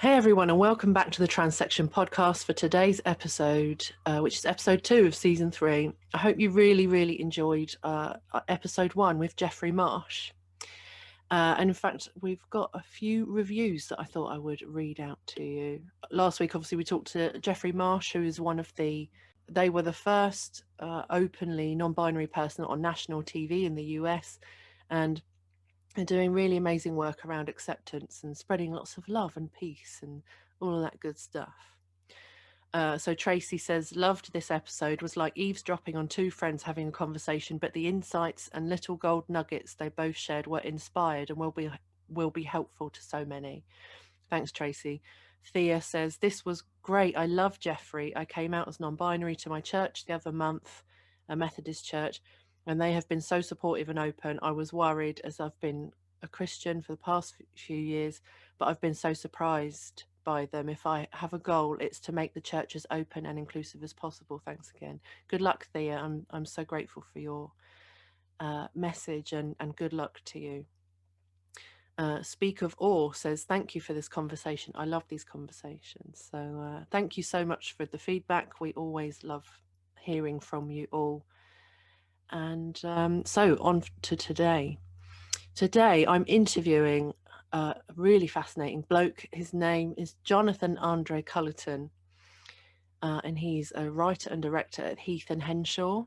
Hey everyone, and welcome back to the Transection podcast for today's episode, which is episode 2 of season 3. I hope you really enjoyed episode 1 with Jeffrey Marsh. And in fact, we've got a few reviews that I thought I would read out to you. Last week, obviously, we talked to Jeffrey Marsh, who is they were the first openly non-binary person on national TV in the US, and they're doing really amazing work around acceptance and spreading lots of love and peace and all of that good stuff. So Tracy says, loved this episode, was like eavesdropping on two friends having a conversation, but the insights and little gold nuggets they both shared were inspired and will be helpful to so many. Thanks, Tracy. Thea says, this was great. I love Jeffrey. I came out as non-binary to my church the other month, a Methodist church, and they have been so supportive and open. I was worried as I've been a Christian for the past few years, but I've been so surprised by them. If I have a goal, it's to make the church as open and inclusive as possible. Thanks again. Good luck, Thea. I'm so grateful for your message and good luck to you. Speak of Awe says, thank you for this conversation. I love these conversations. So thank you so much for the feedback. We always love hearing from you all. And so on to today. Today I'm interviewing a really fascinating bloke. His name is Jonathan Andre Culliton, and he's a writer and director at Heath&Henshaw.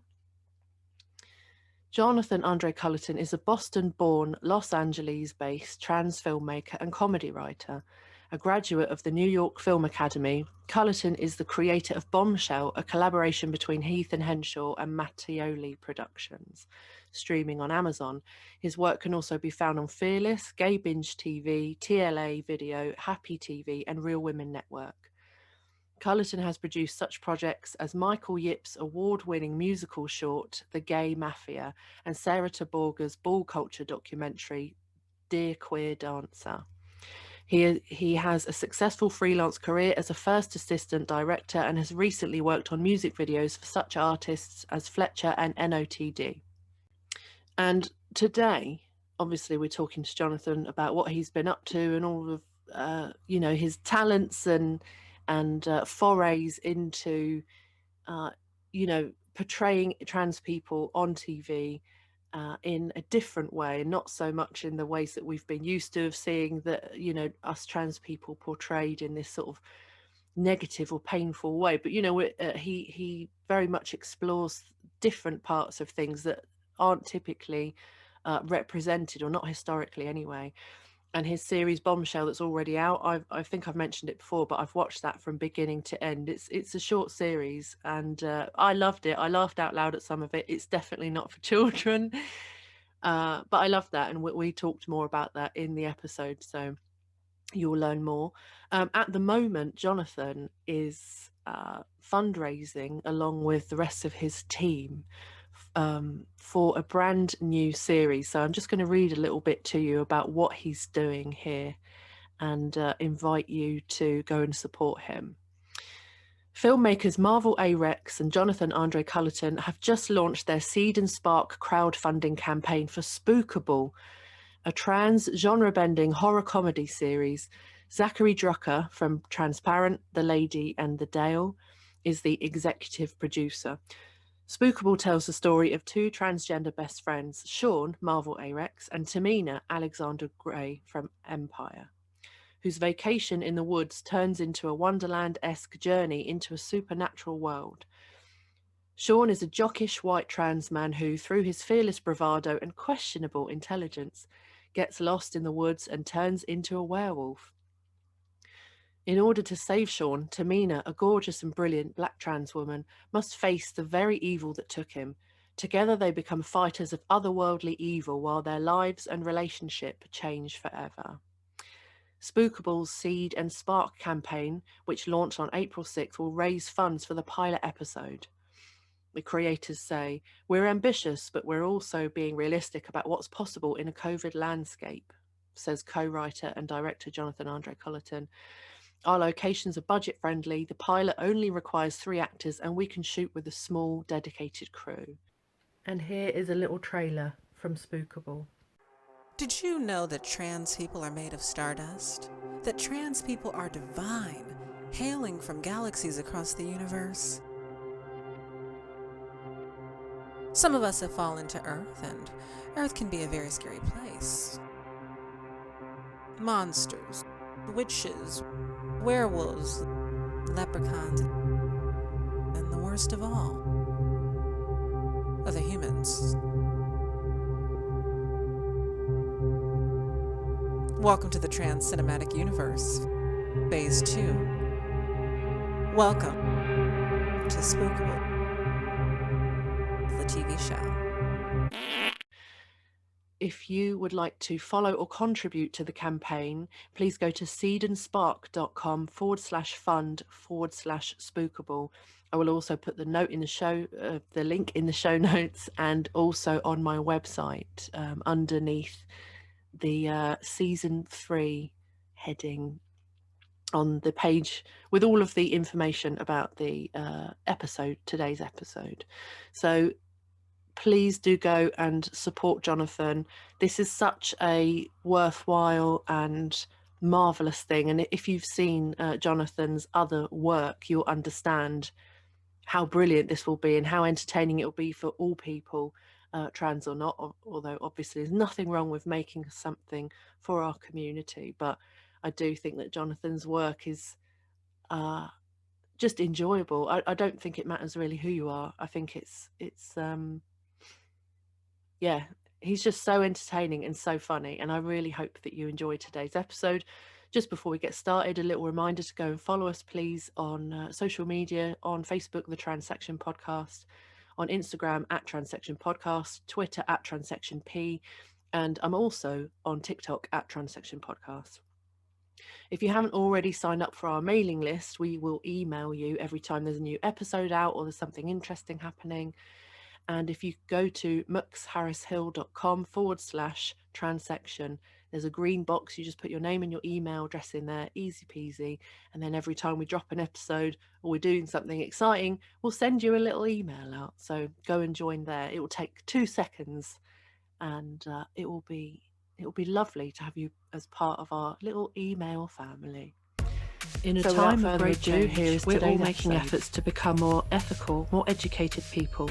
Jonathan Andre Culliton is a Boston-born, Los Angeles-based trans filmmaker and comedy writer. A graduate of the New York Film Academy, Culliton is the creator of Bombshell, a collaboration between Heath&Henshaw and Mattioli Productions, streaming on Amazon. His work can also be found on Fearless, Gay Binge TV, TLA Video, Happy TV, and Real Women Network. Culliton has produced such projects as Michael Yip's award-winning musical short, The Gay Mafia, and Sarah Taborga's ball culture documentary, Dear Queer Dancer. He has a successful freelance career as a first assistant director and has recently worked on music videos for such artists as Fletcher and NOTD. And today, obviously, we're talking to Jonathan about what he's been up to and all of, his talents and forays into, portraying trans people on TV in a different way, and not so much in the ways that we've been used to of seeing that, us trans people portrayed in this sort of negative or painful way. But, he very much explores different parts of things that aren't typically represented, or not historically anyway. And his series Bombshell, that's already out, I think I've mentioned it before, but I've watched that from beginning to end. It's a short series, and I loved it. I laughed out loud at some of it. It's definitely not for children, but I loved that, and we talked more about that in the episode, so you'll learn more. At the moment, Jonathan is fundraising along with the rest of his team for a brand new series. So I'm just going to read a little bit to you about what he's doing here and invite you to go and support him. Filmmakers Marvel A. Rex and Jonathan Andre Culliton have just launched their Seed and Spark crowdfunding campaign for Spookable, a trans genre-bending horror comedy series. Zachary Drucker from Transparent, The Lady and the Dale is the executive producer. Spookable tells the story of two transgender best friends, Sean, Marvel A-Rex, and Tamina, Alexander Gray from Empire, whose vacation in the woods turns into a Wonderland-esque journey into a supernatural world. Sean is a jockish white trans man who, through his fearless bravado and questionable intelligence, gets lost in the woods and turns into a werewolf. In order to save Sean, Tamina, a gorgeous and brilliant black trans woman, must face the very evil that took him. Together they become fighters of otherworldly evil while their lives and relationship change forever. Spookable's Seed and Spark campaign, which launched on April 6th, will raise funds for the pilot episode. The creators say, "We're ambitious, but we're also being realistic about what's possible in a COVID landscape," says co-writer and director Jonathan Andre Culliton. "Our locations are budget friendly, the pilot only requires 3 actors, and we can shoot with a small, dedicated crew." And here is a little trailer from Spookable. Did you know that trans people are made of stardust? That trans people are divine, hailing from galaxies across the universe? Some of us have fallen to Earth, and Earth can be a very scary place. Monsters, witches, werewolves, leprechauns, and the worst of all, other humans. Welcome to the Trans Cinematic Universe, Phase 2. Welcome to Spookable, the TV show. If you would like to follow or contribute to the campaign, please go to seedandspark.com/fund/spookable. I will also put the note in the show, the link in the show notes, and also on my website underneath the season 3 heading on the page with all of the information about the today's episode. So please do go and support Jonathan. This is such a worthwhile and marvelous thing. And if you've seen Jonathan's other work, you'll understand how brilliant this will be and how entertaining it will be for all people, trans or not, although obviously there's nothing wrong with making something for our community. But I do think that Jonathan's work is just enjoyable. I don't think it matters really who you are. I think it's yeah, he's just so entertaining and so funny. And I really hope that you enjoyed today's episode. Just before we get started, a little reminder to go and follow us, please, on social media, on Facebook, the Transection Podcast, on Instagram at Transection Podcast, Twitter at Transection P, and I'm also on TikTok at Transection Podcast. If you haven't already signed up for our mailing list, we will email you every time there's a new episode out or there's something interesting happening. And if you go to muxharrishill.com/transection, there's a green box. You just put your name and your email address in there, easy peasy. And then every time we drop an episode or we're doing something exciting, we'll send you a little email out. So go and join there. It will take 2 seconds, and it will be lovely to have you as part of our little email family. In a time of great change, here is we're all making efforts to become more ethical, more educated people.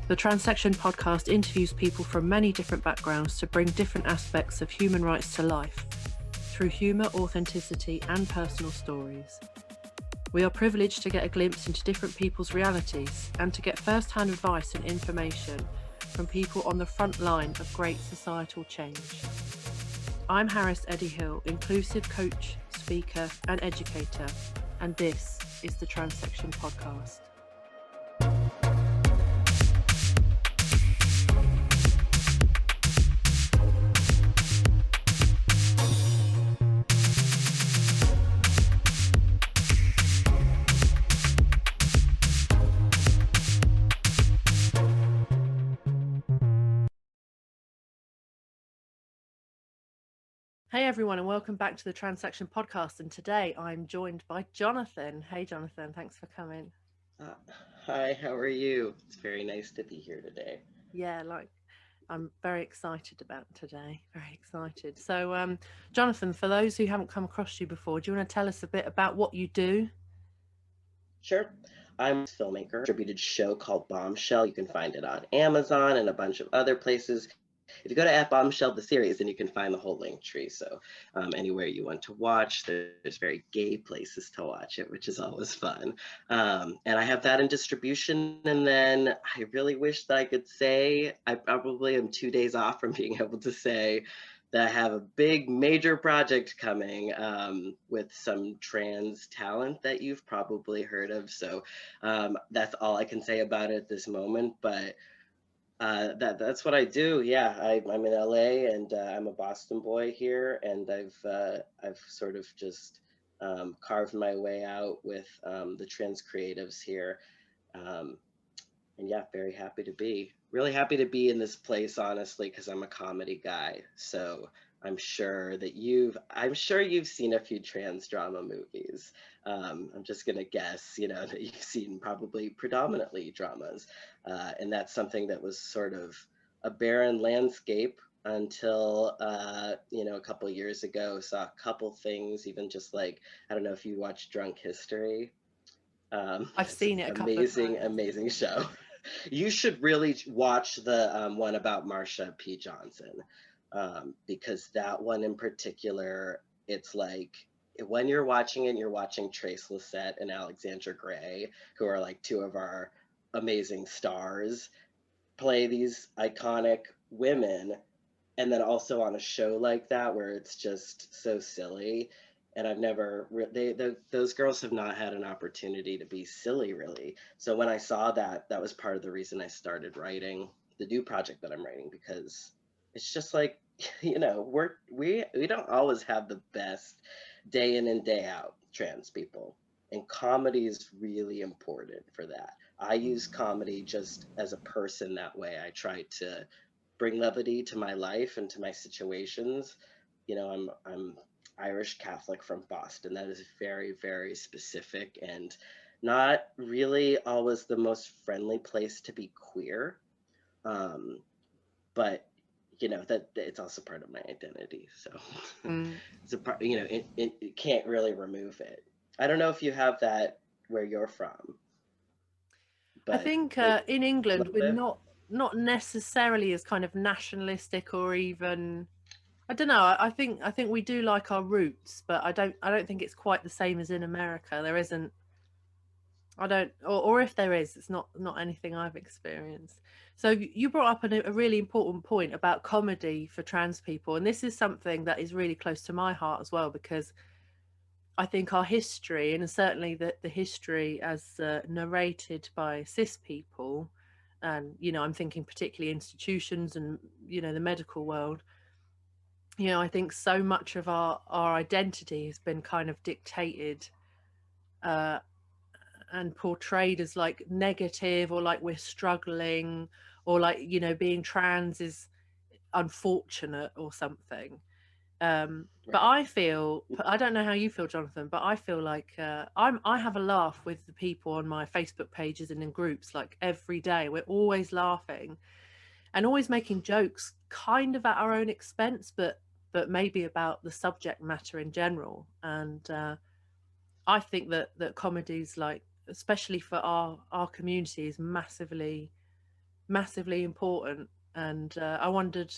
The Transection Podcast interviews people from many different backgrounds to bring different aspects of human rights to life through humour, authenticity and personal stories. We are privileged to get a glimpse into different people's realities and to get first-hand advice and information from people on the front line of great societal change. I'm Harris Eddie Hill, inclusive coach, speaker and educator, and this is the Transection Podcast. Hey everyone, and welcome back to the Transection Podcast. And today I'm joined by Jonathan. Hey Jonathan, thanks for coming. Hi, how are you? It's very nice to be here today. Yeah, I'm very excited about today. Very excited. So, Jonathan, for those who haven't come across you before, do you want to tell us a bit about what you do? Sure. I'm a filmmaker. Distributed show called Bombshell. You can find it on Amazon and a bunch of other places. If you go to @Bombshell the series, then you can find the whole link tree. So anywhere you want to watch, there's very gay places to watch it, which is always fun. And I have that in distribution. And then I really wish that I could say I probably am 2 days off from being able to say that I have a big major project coming with some trans talent that you've probably heard of. So that's all I can say about it at this moment. But that's what I do. Yeah, I'm in LA and I'm a Boston boy here, and I've sort of just carved my way out with the trans creatives here. And yeah, really happy to be in this place, honestly, because I'm a comedy guy. So I'm sure you've seen a few trans drama movies. I'm just gonna guess, that you've seen probably predominantly dramas, and that's something that was sort of a barren landscape until a couple years ago. Saw a couple things, even just like, I don't know if you watch Drunk History. I've It's seen it a couple of amazing, times. amazing show. You should really watch the one about Marsha P. Johnson, because that one in particular, it's like when you're watching it, you're watching Trace Lysette and Alexandra Gray, who are like two of our amazing stars, play these iconic women, and then also on a show like that where it's just so silly. And I've never those girls have not had an opportunity to be silly, really. So when I saw that, that was part of the reason I started writing the new project that I'm writing, because it's just like, we don't always have the best day in and day out, trans people, and comedy is really important for that. I use comedy just as a person. That way I try to bring levity to my life and to my situations. I'm Irish Catholic from Boston. That is very, very specific, and not really always the most friendly place to be queer. Um, but that it's also part of my identity. So Mm. it's a part. It can't really remove it. I don't know if you have that where you're from, I but think a in England little we're bit. not necessarily as kind of nationalistic, or even, I don't know. I think we do like our roots, but I don't think it's quite the same as in America. There isn't. I don't, or if there is, it's not anything I've experienced. So you brought up a really important point about comedy for trans people, and this is something that is really close to my heart as well, because I think our history, and certainly the history as narrated by cis people, and I'm thinking particularly institutions and the medical world. I think so much of our identity has been kind of dictated uh, and portrayed as like negative, or like we're struggling, or like being trans is unfortunate or something. But Right. I don't know how you feel, Jonathan, but I feel like I have a laugh with the people on my Facebook pages and in groups like every day. We're always laughing and always making jokes, kind of at our own expense, but maybe about the subject matter in general. And I think that comedies, like especially for our community, is massively important. And I wondered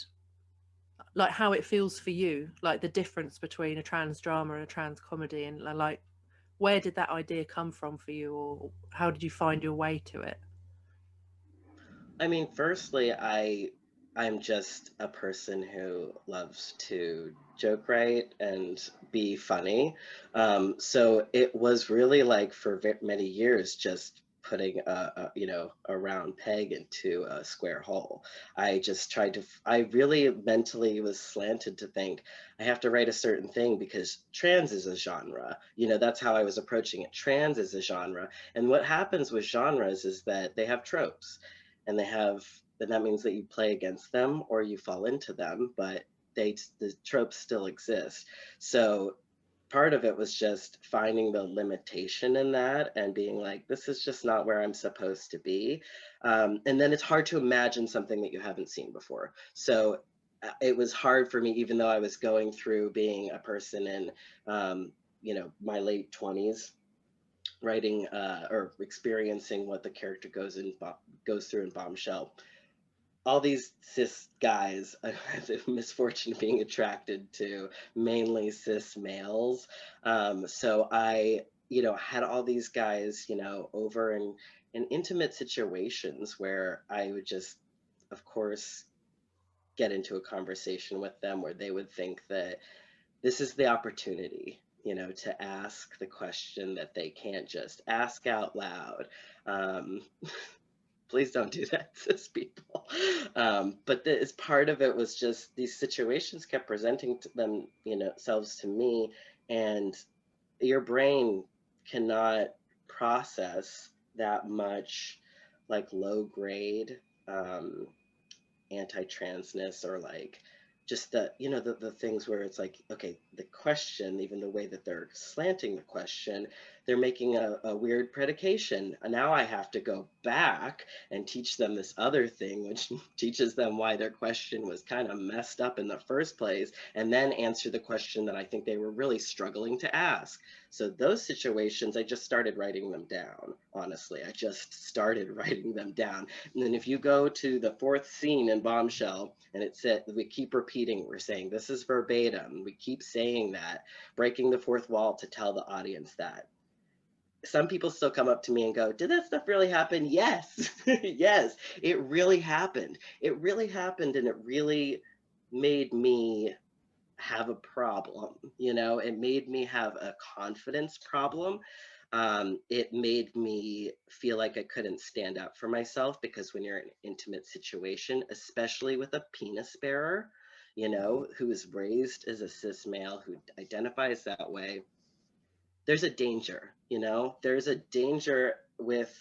like how it feels for you, like the difference between a trans drama and a trans comedy, and like where did that idea come from for you, or how did you find your way to it? I mean, firstly, I'm just a person who loves to joke, write, and be funny. So it was really like for many years just putting a round peg into a square hole. I just tried to. I really mentally was slanted to think I have to write a certain thing because trans is a genre. That's how I was approaching it. Trans is a genre, and what happens with genres is that they have tropes, and then that means that you play against them or you fall into them, but the tropes still exist. So part of it was just finding the limitation in that and being like, this is just not where I'm supposed to be. And then it's hard to imagine something that you haven't seen before. So it was hard for me, even though I was going through being a person in my late 20s, writing or experiencing what the character goes through in Bombshell. All these cis guys, I have the misfortune of being attracted to mainly cis males. So I, had all these guys, over in intimate situations where I would just, of course, get into a conversation with them where they would think that this is the opportunity, to ask the question that they can't just ask out loud. Um, Please don't do that, cis people. But as part of it was just these situations kept presenting to them, selves to me, and your brain cannot process that much like low grade anti-transness or like just the, you know, the things where it's like, okay, the question, even the way that they're slanting the question, they're making a weird predication. And now I have to go back and teach them this other thing, which teaches them why their question was kind of messed up in the first place, and then answer the question that I think they were really struggling to ask. So those situations, I just started writing them down. Honestly, I just started writing them down. And then if you go to the fourth scene in Bombshell, and it said, we keep repeating, we're saying this is verbatim. We keep saying that, breaking the fourth wall to tell the audience that. Some people still come up to me and go, did that stuff really happen? Yes, yes, it really happened. It really happened, and it really made me have a problem. You know, it made me have a confidence problem. It made me feel like I couldn't stand up for myself, because when you're in an intimate situation, especially with a penis bearer, you know, who is raised as a cis male, who identifies that way, there's a danger, you know, there's a danger with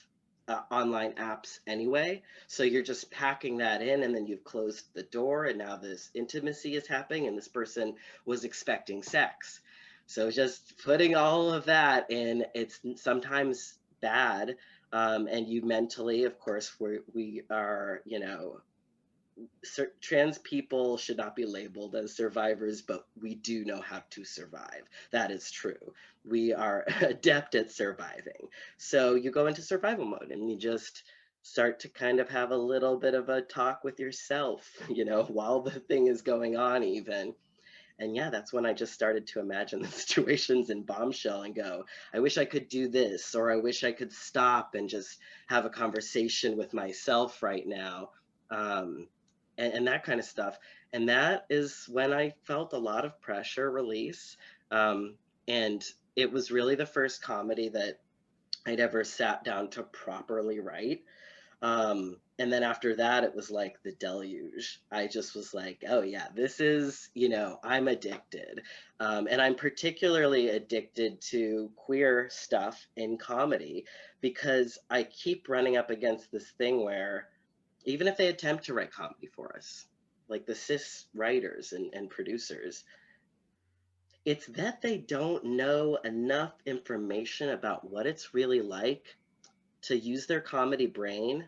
online apps anyway. So you're just packing that in, and then you've closed the door, and now this intimacy is happening, and this person was expecting sex. So just putting all of that in, it's sometimes bad. And you mentally, of course, we are, you know, trans people should not be labeled as survivors, but we do know how to survive. That is true. We are adept at surviving. So you go into survival mode, and you just start to kind of have a little bit of a talk with yourself, you know, while the thing is going on, even. And yeah, that's when I just started to imagine the situations in Bombshell and go, I wish I could do this, or I wish I could stop and just have a conversation with myself right now. Um, and that kind of stuff. And that is when I felt a lot of pressure release. And it was really the first comedy that I'd ever sat down to properly write. And then after that, it was like the deluge. I just was like, oh yeah, this is, you know, I'm addicted. And I'm particularly addicted to queer stuff in comedy, because I keep running up against this thing where even if they attempt to write comedy for us, like the cis writers and producers, it's that they don't know enough information about what it's really like to use their comedy brain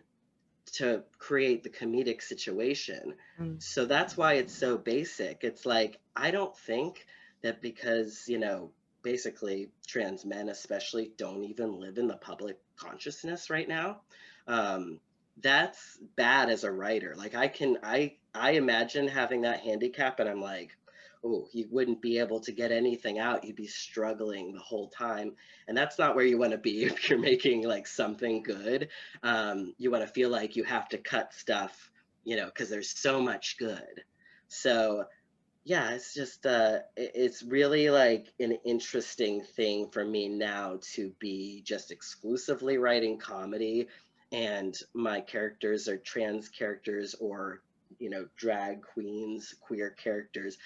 to create the comedic situation. Mm. So that's why it's so basic. It's like, I don't think that because, you know, basically trans men especially don't even live in the public consciousness right now. That's bad as a writer. Like I imagine having that handicap, and I'm like, oh, you wouldn't be able to get anything out. You'd be struggling the whole time. And that's not where you want to be if you're making like something good. You want to feel like you have to cut stuff, you know, because there's so much good. So yeah, it's just it's really like an interesting thing for me now to be just exclusively writing comedy, and my characters are trans characters, or, you know, drag queens, queer characters,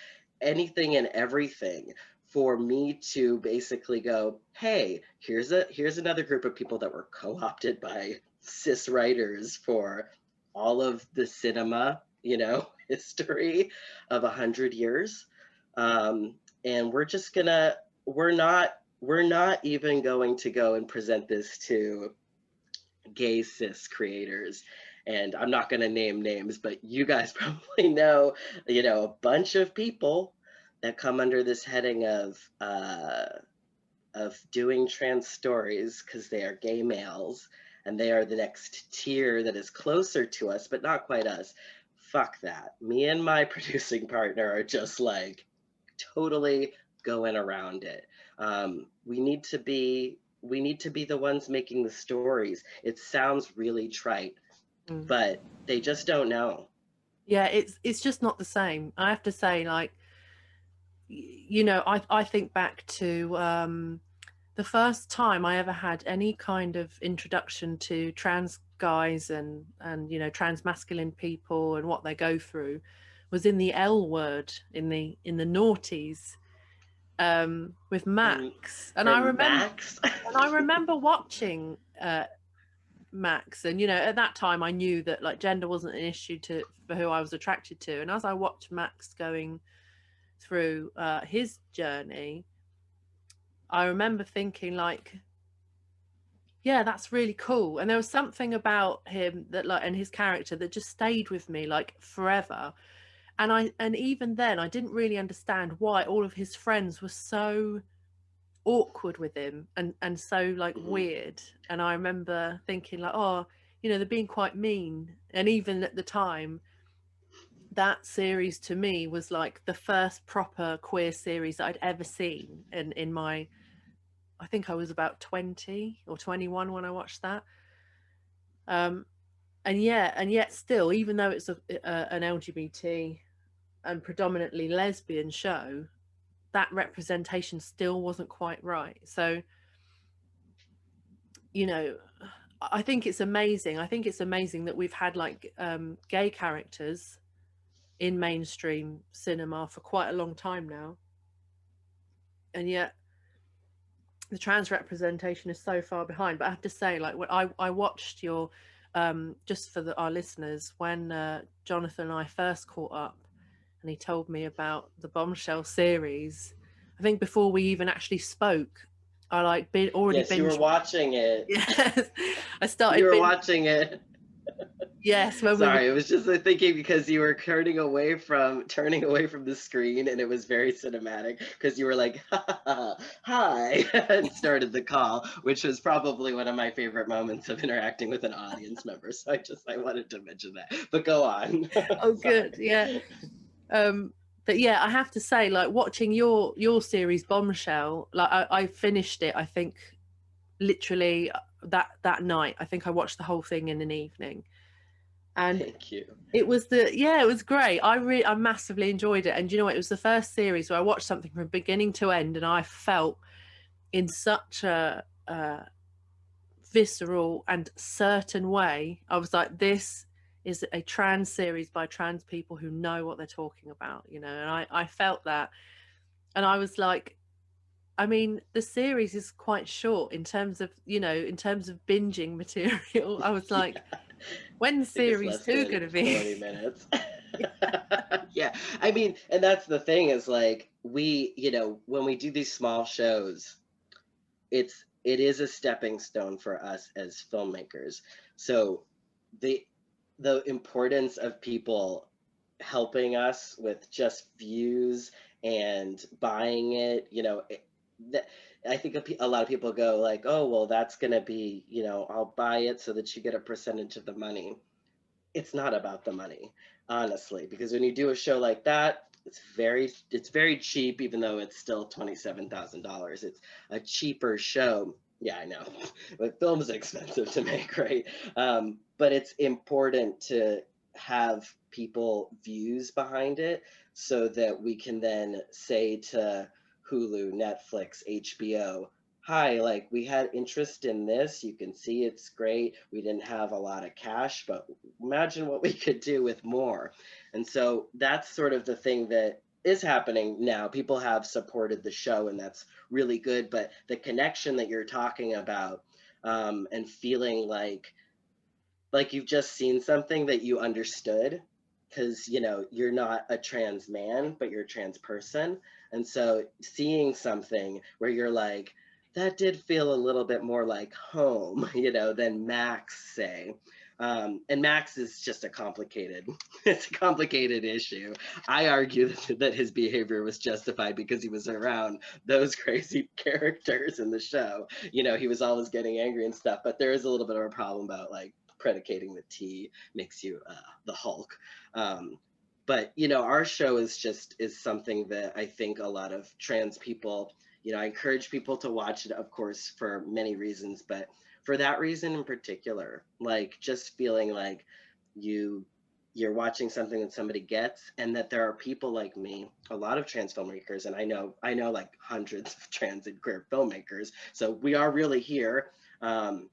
anything and everything, for me to basically go, hey, here's another group of people that were co-opted by cis writers for all of the cinema, you know, history of 100 years. And we're just gonna, we're not even going to go and present this to gay cis creators. And I'm not going to name names, but you guys probably know, you know, a bunch of people that come under this heading of doing trans stories because they are gay males, and they are the next tier that is closer to us, but not quite us. Fuck that. Me and my producing partner are just like totally going around it. We need to be the ones making the stories. It sounds really trite, Mm. but they just don't know. Yeah, it's just not the same. I have to say, like, you know, I think back to the first time I ever had any kind of introduction to trans guys and you know, trans masculine people and what they go through was in the L Word in the noughties, with And Max. And for Max, I remember watching Max, and you know, at that time I knew that like gender wasn't an issue for who I was attracted to. And as I watched Max going through his journey, I remember thinking like, yeah, that's really cool. And there was something about him that like, and his character that just stayed with me like forever. And even then I didn't really understand why all of his friends were so awkward with him and so like weird. And I remember thinking like, oh, you know, they're being quite mean. And even at the time, that series to me was like the first proper queer series that I'd ever seen in my, I think I was about 20 or 21 when I watched that. And yet still, even though it's an LGBT and predominantly lesbian show, that representation still wasn't quite right. So, you know, I think it's amazing. I think it's amazing that we've had like gay characters in mainstream cinema for quite a long time now. And yet the trans representation is so far behind. But I have to say, like, when I watched your, just for our listeners, when Jonathan and I first caught up and he told me about the Bombshell series, I think before we even actually spoke, I like already Yes, you were watching it. Yes, I started. You were watching it. Yes, when Sorry, it was just thinking because you were turning away from the screen, and it was very cinematic because you were like, hi, and started the call, which was probably one of my favorite moments of interacting with an audience member. So I wanted to mention that, but go on. Oh, good, yeah. But yeah, I have to say, like watching your series Bombshell, like I finished it, I think literally that night. I think I watched the whole thing in an evening. And thank you. it was it was great. I massively enjoyed it. And you know what, it was the first series where I watched something from beginning to end and I felt in such a visceral and certain way. I was like, this is a trans series by trans people who know what they're talking about, you know. And I felt that, and I was like, I mean, the series is quite short in terms of, you know, in terms of binging material. I was like, Yeah. when's series 2 going to be? 20 minutes. Yeah. I mean, and that's the thing is like, we, you know, when we do these small shows, it is a stepping stone for us as filmmakers. So the importance of people helping us with just views and buying it, you know, I think a lot of people go like, oh, well, that's going to be, you know, I'll buy it so that you get a percentage of the money. It's not about the money, honestly, because when you do a show like that, it's very cheap, even though it's still $27,000. It's a cheaper show. Yeah, I know, but film is expensive to make, right? But it's important to have people views behind it so that we can then say to Hulu, Netflix, HBO, hi, like we had interest in this. You can see it's great. We didn't have a lot of cash, but imagine what we could do with more. And so that's sort of the thing that is happening now. People have supported the show, and that's really good. But the connection that you're talking about, and feeling like you've just seen something that you understood, because you know you're not a trans man, but you're a trans person. And so seeing something where you're like, that did feel a little bit more like home, you know, than Max, say. And Max is just it's a complicated issue. I argue that his behavior was justified because he was around those crazy characters in the show. You know, he was always getting angry and stuff, but there is a little bit of a problem about like predicating the T makes you the Hulk. But you know, our show is something that I think a lot of trans people, you know, I encourage people to watch it, of course, for many reasons, but for that reason in particular, like just feeling like you're watching something that somebody gets, and that there are people like me, a lot of trans filmmakers, and I know like hundreds of trans and queer filmmakers, so we are really here, and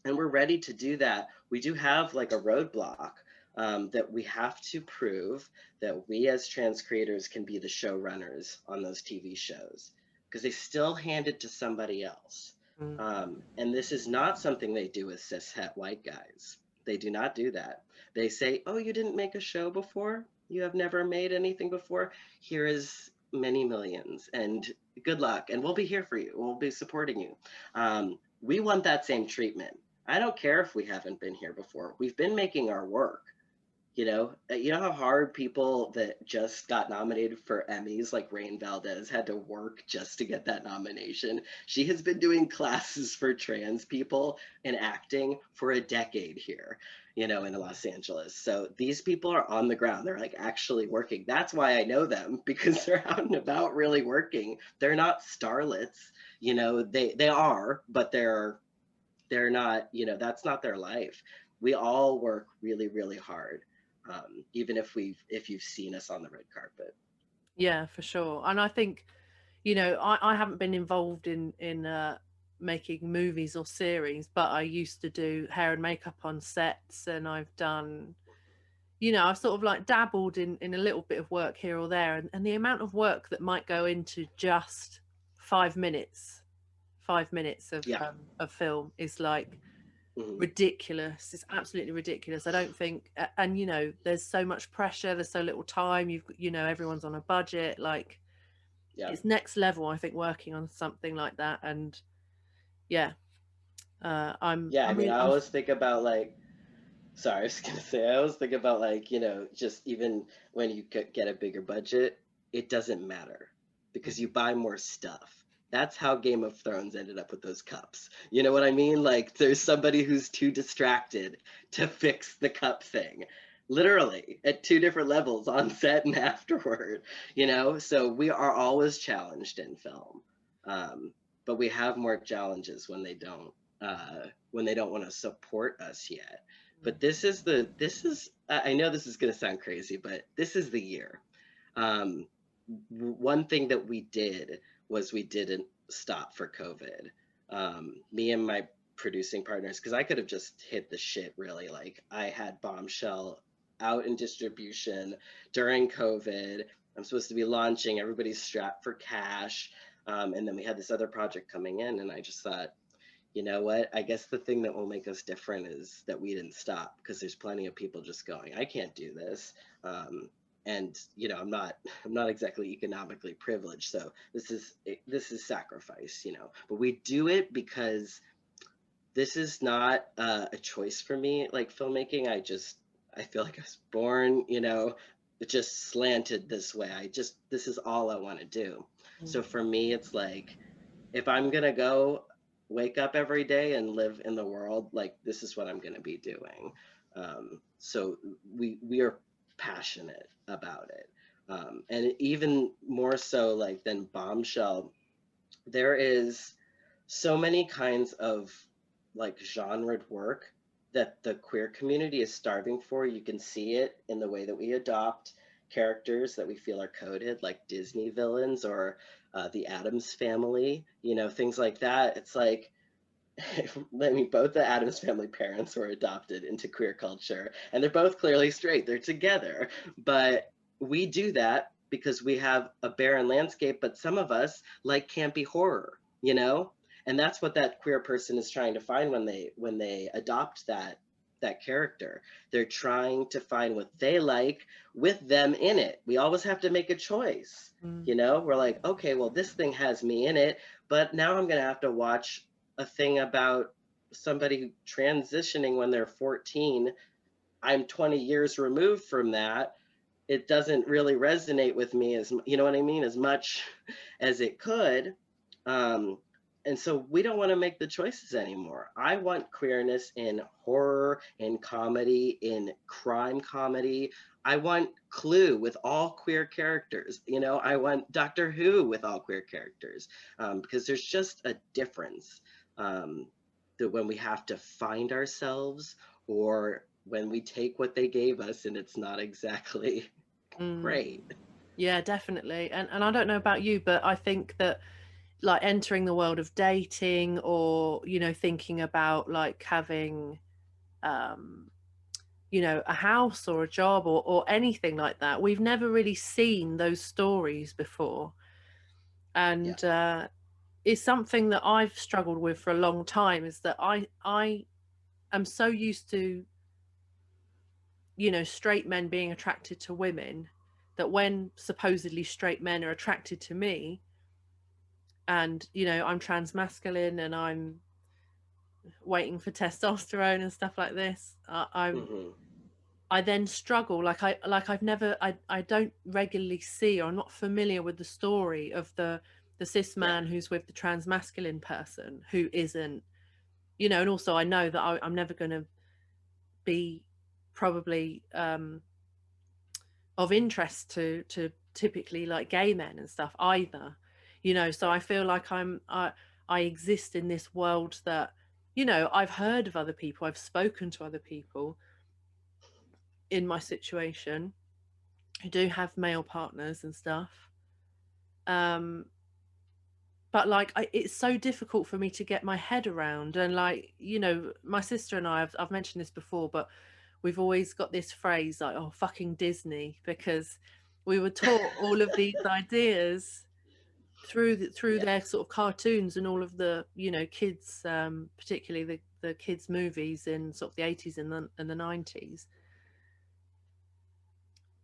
we're ready to do that. We do have like a roadblock, that we have to prove that we as trans creators can be the showrunners on those TV shows, because they still hand it to somebody else. Mm. And this is not something they do with cishet white guys. They do not do that. They say, oh, you didn't make a show before? You have never made anything before? Here is many millions and good luck. And we'll be here for you. We'll be supporting you. We want that same treatment. I don't care if we haven't been here before. We've been making our work. You know how hard people that just got nominated for Emmys, like Rain Valdez, had to work just to get that nomination. She has been doing classes for trans people in acting for a decade here, in Los Angeles. So these people are on the ground. They're like actually working. That's why I know them, because they're out and about really working. They're not starlets, they are, but they're not, that's not their life. We all work really, really hard. Even if you've seen us on the red carpet. Yeah, for sure. And I think, I haven't been involved in making movies or series, but I used to do hair and makeup on sets, and I've done, I've sort of like dabbled in a little bit of work here or there, and the amount of work that might go into just 5 minutes, 5 minutes Yeah. of film is like Mm-hmm. ridiculous. It's absolutely ridiculous. I don't think, and there's so much pressure, there's so little time, everyone's on a budget, like Yeah. it's next level, I think, working on something like that. And yeah, Yeah. I mean, I always think about like, sorry, I was gonna say, I always think about like, just even when you get a bigger budget, it doesn't matter because you buy more stuff. That's how Game of Thrones ended up with those cups. You know what I mean? Like there's somebody who's too distracted to fix the cup thing. Literally at two different levels on set and afterward, So we are always challenged in film. But we have more challenges when they don't want to support us yet. But this is I know this is going to sound crazy, but this is the year. One thing that we did was we didn't stop for COVID. Me and my producing partners, because I could have just hit the shit really. Like I had Bombshell out in distribution during COVID. I'm supposed to be launching, everybody's strapped for cash. And then we had this other project coming in, and I just thought, you know what? I guess the thing that will make us different is that we didn't stop, because there's plenty of people just going, I can't do this. And I'm not exactly economically privileged, so this is sacrifice, but we do it because this is not a choice for me. Like filmmaking, I feel like I was born, it just slanted this way. This is all I want to do. So for me, it's like, if I'm gonna go wake up every day and live in the world, like this is what I'm gonna be doing. So we are passionate about it. And even more so like than Bombshell, there is so many kinds of like genred work that the queer community is starving for. You can see it in the way that we adopt characters that we feel are coded, like Disney villains or the Addams Family, things like that. It's like, I mean, both the Addams Family parents were adopted into queer culture, and they're both clearly straight. They're together, but we do that because we have a barren landscape. But some of us like campy horror, and that's what that queer person is trying to find when they adopt that character. They're trying to find what they like with them in it. We always have to make a choice. We're like, okay, well, this thing has me in it, but now I'm going to have to watch a thing about somebody transitioning when they're 14. I'm 20 years removed from that. It doesn't really resonate with me as, you know what I mean, as much as it could. And so we don't want to make the choices anymore. I want queerness in horror, in comedy, in crime comedy. I want Clue with all queer characters. I want Doctor Who with all queer characters, because there's just a difference that when we have to find ourselves, or when we take what they gave us and it's not exactly great. Yeah, definitely. And I don't know about you, but I think that like entering the world of dating, or thinking about like having a house or a job, or anything like that, we've never really seen those stories before. And is something that I've struggled with for a long time, is that I am so used to, you know, straight men being attracted to women, that when supposedly straight men are attracted to me, and, you know, I'm transmasculine and I'm waiting for testosterone and stuff like this, Mm-hmm. I then struggle, like I've never, I don't regularly see, or I'm not familiar with the story of the cis Yeah. man who's with the transmasculine person who isn't, you know. And also I know that I'm never going to be probably of interest to typically like gay men and stuff either, you know. So I feel like I exist in this world that, you know, I've heard of other people, I've spoken to other people in my situation who do have male partners and stuff, um but like it's so difficult for me to get my head around. And like, you know, my sister and I've mentioned this before, but we've always got this phrase like, oh, fucking Disney, because we were taught all of these ideas through Yeah. their sort of cartoons and all of the, you know, kids, particularly the kids movies in sort of the 80s and the 90s.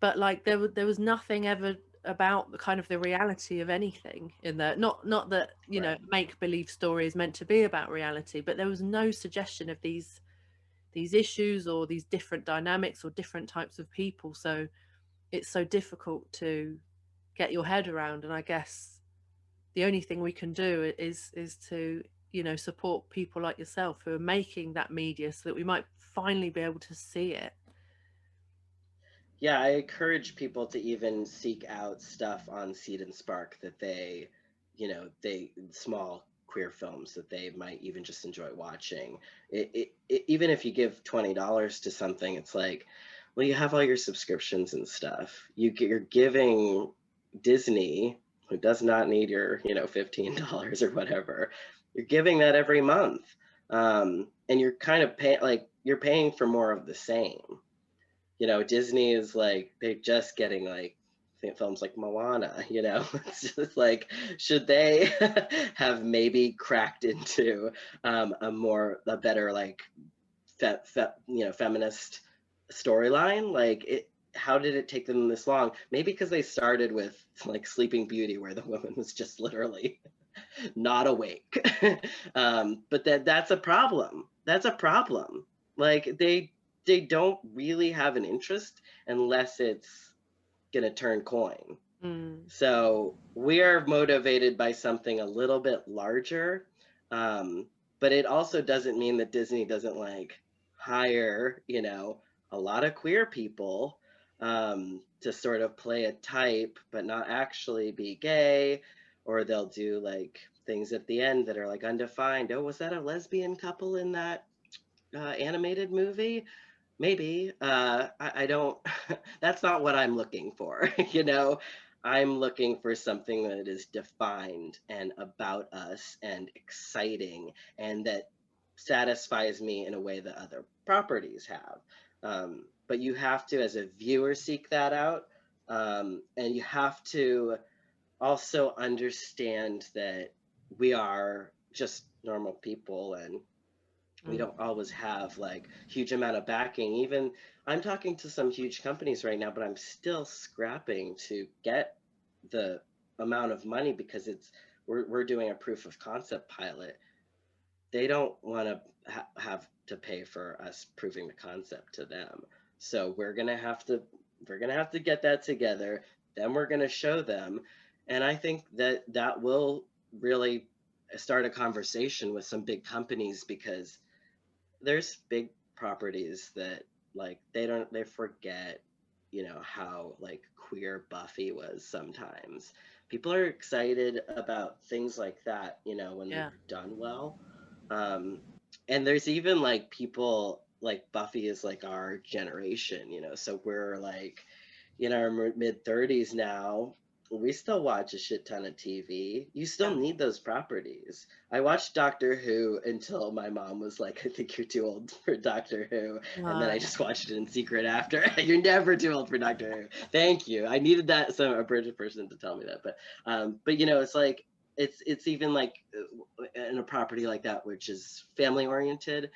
But like there was nothing ever about the kind of the reality of anything in there. Not that, you Right. know, make believe story is meant to be about reality, but there was no suggestion of these issues or these different dynamics or different types of people. So it's so difficult to get your head around. And I guess the only thing we can do is to, you know, support people like yourself who are making that media so that we might finally be able to see it. Yeah, I encourage people to even seek out stuff on Seed and Spark that they, they small queer films that they might even just enjoy watching. Even if you give $20 to something, it's like, well, you have all your subscriptions and stuff. You're giving Disney, who does not need your, $15 or whatever. You're giving that every month, and you're kind of paying, like, you're paying for more of the same. Disney is like, they're just getting like films like Moana, it's just like, should they have maybe cracked into a better like feminist storyline? Like, how did it take them this long? Maybe because they started with like Sleeping Beauty, where the woman was just literally not awake. But that's a problem. That's a problem. Like, they don't really have an interest unless it's gonna turn coin. Mm. So we are motivated by something a little bit larger, but it also doesn't mean that Disney doesn't like hire, a lot of queer people to sort of play a type, but not actually be gay, or they'll do like things at the end that are like undefined. Oh, was that a lesbian couple in that animated movie? Maybe. I don't, that's not what I'm looking for. I'm looking for something that is defined and about us and exciting, and that satisfies me in a way that other properties have. But you have to, as a viewer, seek that out. And you have to also understand that we are just normal people, and we Mm. don't always have like huge amount of backing. Even I'm talking to some huge companies right now, but I'm still scrapping to get the amount of money, because we're doing a proof of concept pilot. They don't want to have to pay for us proving the concept to them. So we're gonna have to get that together. Then we're gonna show them, and I think that will really start a conversation with some big companies, because there's big properties that like they forget, how like queer Buffy was sometimes. People are excited about things like that, when they're Yeah. done well. um and there's even like people like Buffy is like our generation, so we're like in our mid 30s now. We still watch a shit ton of TV. You still Yeah. need those properties. I watched Doctor Who until my mom was like, I think you're too old for Doctor Who. And then I Right. just watched it in secret after. You're never too old for Doctor Who. Thank you. I needed that, a British person to tell me that. But it's like, it's even like in a property like that, which is family oriented.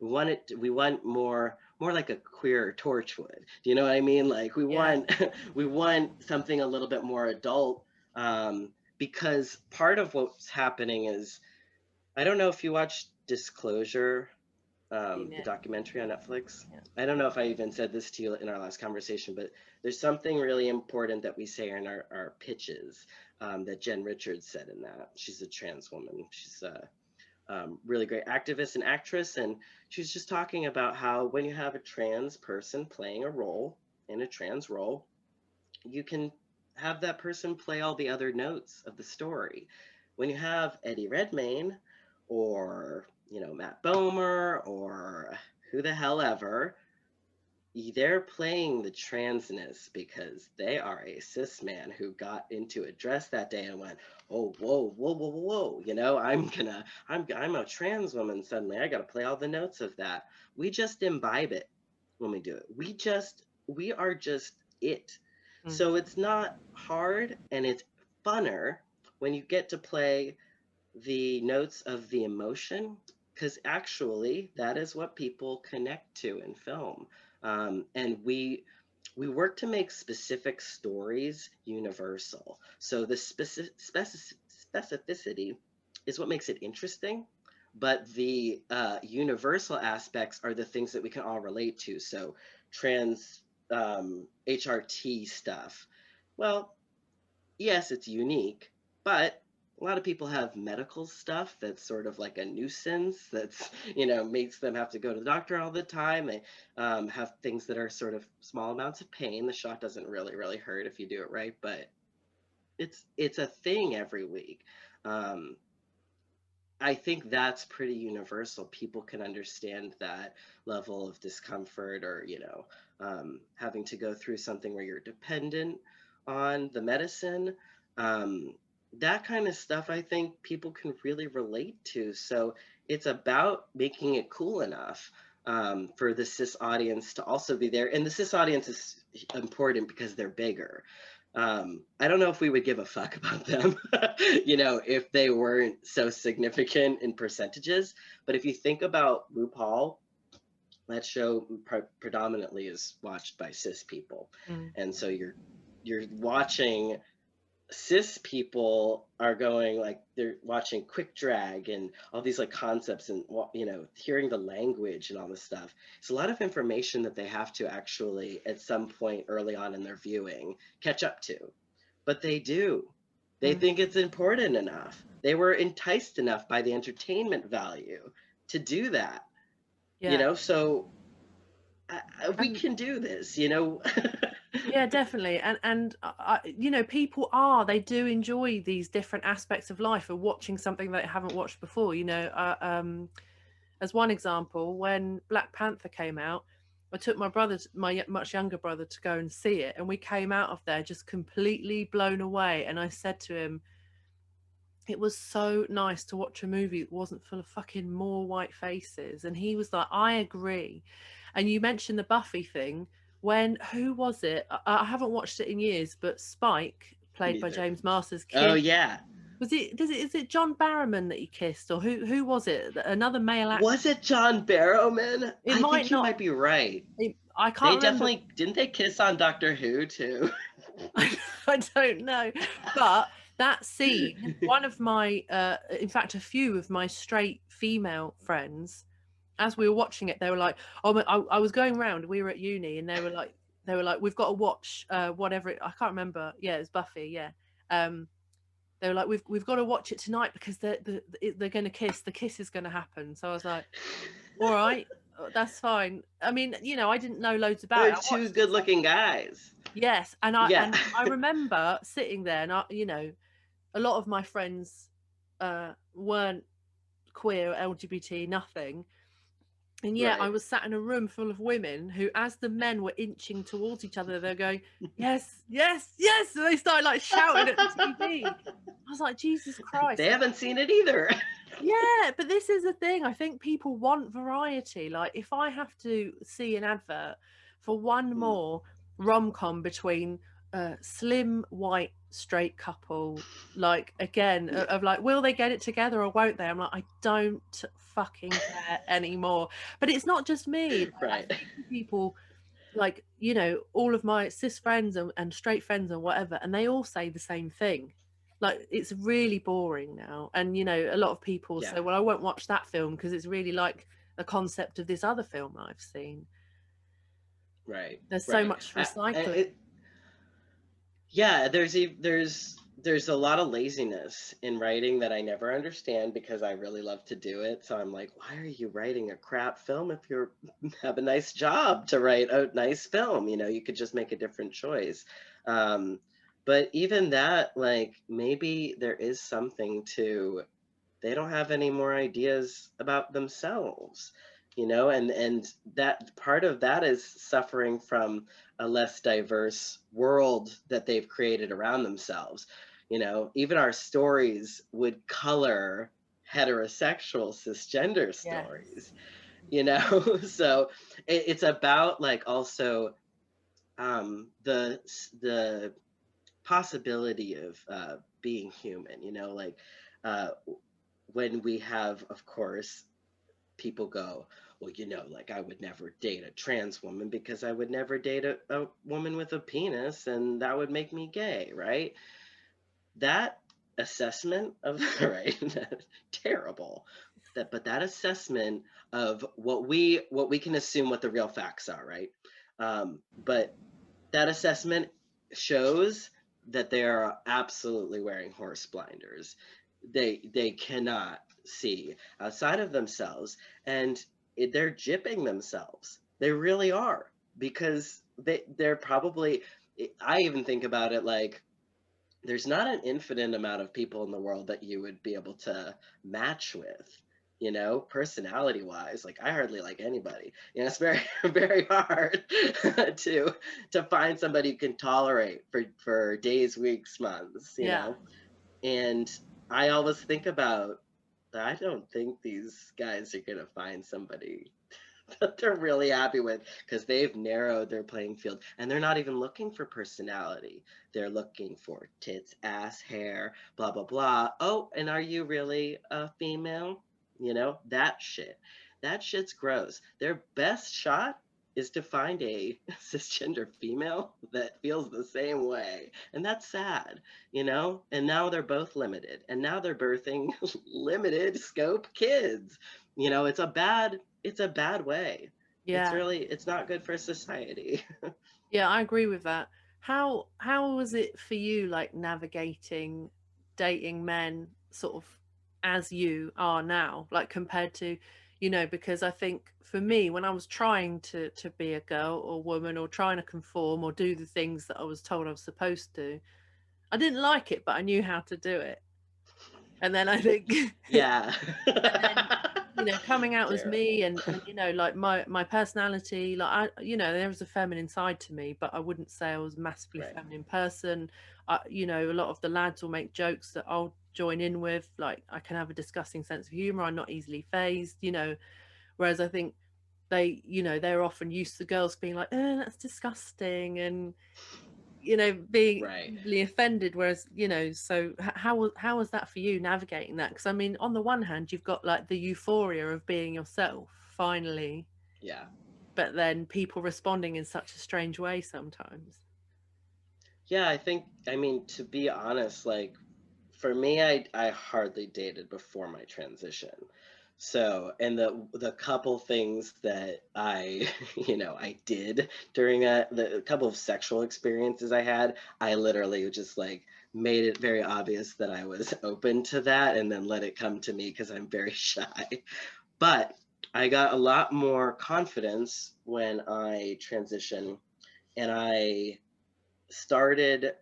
We want more like a queer Torchwood. Do you know what I mean? Like we Yeah. want we want something a little bit more adult, because part of what's happening is, I don't know if you watched Disclosure, Seen the it. documentary on Netflix. Yeah. I don't know if I even said this to you in our last conversation, but there's something really important that we say in our pitches, that Jen Richards said in that. She's a trans woman. She's a really great activist and actress. And she's just talking about how when you have a trans person playing a role in a trans role, you can have that person play all the other notes of the story. When you have Eddie Redmayne or, Matt Bomer or who the hell ever, they're playing the transness because they are a cis man who got into a dress that day and went, oh, whoa, whoa, whoa, whoa, I'm a trans woman suddenly. I got to play all the notes of that. We just imbibe it when we do it. We are just it. Mm. So it's not hard, and it's funner when you get to play the notes of the emotion, because actually that is what people connect to in film. And we work to make specific stories universal. So the specificity is what makes it interesting, but the universal aspects are the things that we can all relate to. So trans HRT stuff. Well, yes, it's unique, but a lot of people have medical stuff that's sort of like a nuisance that's, makes them have to go to the doctor all the time. They have things that are sort of small amounts of pain. The shot doesn't really hurt if you do it right, but it's a thing every week. Um, I think that's pretty universal. People can understand that level of discomfort, or, having to go through something where you're dependent on the medicine. That kind of stuff, I think people can really relate to. So it's about making it cool enough, for the cis audience to also be there. And the cis audience is important because they're bigger. I don't know if we would give a fuck about them, if they weren't so significant in percentages. But if you think about RuPaul, that show predominantly is watched by cis people. Mm. And so you're watching cis people are going, like, they're watching quick drag and all these like concepts, and hearing the language and all this stuff. It's a lot of information that they have to actually at some point early on in their viewing catch up to, but they do. They think it's important enough. They were enticed enough by the entertainment value to do that. Yeah. So we And can do this. yeah, definitely. And people they do enjoy these different aspects of life, or watching something they haven't watched before. As one example, when Black Panther came out, I took my much younger brother, to go and see it, and we came out of there just completely blown away. And I said to him, it was so nice to watch a movie that wasn't full of fucking more white faces. And he was like, I agree. And you mentioned the Buffy thing. Who was it? I haven't watched it in years, but Spike, played by Neither. James Marsters, Oh kissed. yeah. Is it John Barrowman that he kissed, or who was it? Another male actor? Was it John Barrowman? It I think might you not. might be right. I can't They remember. definitely didn't they kiss on Doctor Who too? I don't know, but that scene, one of my in fact a few of my straight female friends, as we were watching it, they were like, oh, I was going around, we were at uni, and they were like, we've got to watch whatever I can't remember. Yeah, it was Buffy. Yeah. They were like, we've got to watch it tonight because they're going to kiss. The kiss is going to happen. So I was like, all right, that's fine. I mean, I didn't know loads about They're it. I two watched it. good-looking guys. Yes, and Yeah. I remember sitting there, and a lot of my friends weren't queer, LGBT, nothing. And yet Right. I was sat in a room full of women who, as the men were inching towards each other, they're going, yes, yes, yes. And they started like shouting at the TV. I was like, Jesus Christ. They haven't seen it either. Yeah, but this is the thing. I think people want variety. Like, if I have to see an advert for one more rom-com between slim white straight couple, like, again, of like, will they get it together or won't they? I'm like, I don't fucking care anymore. But it's not just me. Like, I Right. speak to people, like, you know, all of my cis friends and straight friends and whatever, and they all say the same thing. Like, it's really boring now. And, you know, a lot of people Yeah. say, well, I won't watch that film because it's really like the concept of this other film I've seen. Right. There's so Right. much recycling. Yeah, there's a lot of laziness in writing that I never understand because I really love to do it. So I'm like, why are you writing a crap film if you have a nice job to write a nice film? You know, you could just make a different choice. Um, but even that, like, maybe there is something to, they don't have any more ideas about themselves, you know, and that part of that is suffering from a less diverse world that they've created around themselves. You know, even our stories would color heterosexual cisgender Yes. stories, you know. So it's about, like, also the possibility of being human, you know, like uh when we have, of course, people go, well, you know, like, I would never date a trans woman because I would never date a woman with a penis and that would make me gay, right? That assessment of, right, terrible. But that assessment of what we can assume what the real facts are, right? But that assessment shows that they are absolutely wearing horse blinders. They cannot see outside of themselves, and they're gypping themselves. They really are, because they're probably, I even think about it like, there's not an infinite amount of people in the world that you would be able to match with, you know, personality wise. Like, I hardly like anybody, you know. It's very very hard to find somebody you can tolerate for days, weeks, months, you Yeah. know. And I always think about, I don't think these guys are going to find somebody that they're really happy with, because they've narrowed their playing field, and they're not even looking for personality. They're looking for tits, ass, hair, blah blah blah. Oh, and are you really a female? You know, that shit's gross. Their best shot is to find a cisgender female that feels the same way, and that's sad, you know. And now they're both limited, and now they're birthing limited scope kids. You know, it's a bad way. Yeah. It's not good for society. Yeah, I agree with that. How was it for you, like, navigating dating men sort of as you are now, like, compared to, you know, because I think for me, when I was trying to be a girl or woman, or trying to conform or do the things that I was told I was supposed to, I didn't like it, but I knew how to do it. And then I think Yeah. and then, you know, coming out as me, Terrible. and you know, like, my personality, like, I, you know, there was a feminine side to me, but I wouldn't say I was a massively Right. feminine person. You know, a lot of the lads will make jokes that I'll join in with, like, I can have a disgusting sense of humor, I'm not easily phased, you know. Whereas I think they, you know, they're often used to girls being like, oh, that's disgusting, and, you know, being Right. easily offended. Whereas, you know, so how was that for you, navigating that? Because I mean, on the one hand, you've got like the euphoria of being yourself finally, Yeah. but then people responding in such a strange way sometimes. Yeah, I mean, to be honest, like, for me, I hardly dated before my transition. So, and the couple things that I, you know, I did during that, the couple of sexual experiences I had, I literally just, like, made it very obvious that I was open to that, and then let it come to me because I'm very shy. But I got a lot more confidence when I transitioned, and I started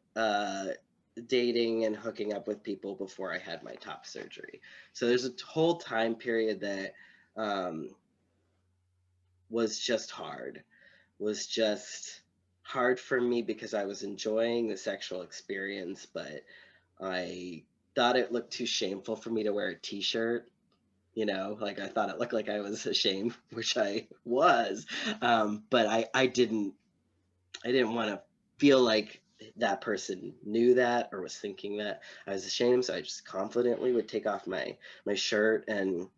dating and hooking up with people before I had my top surgery. So there's a whole time period that um, was just hard, was just hard for me because I was enjoying the sexual experience, but I thought it looked too shameful for me to wear a t-shirt. You know, like, I thought it looked like I was ashamed, which I was. But I didn't want to feel like that person knew that or was thinking that I was ashamed. So I just confidently would take off my shirt. And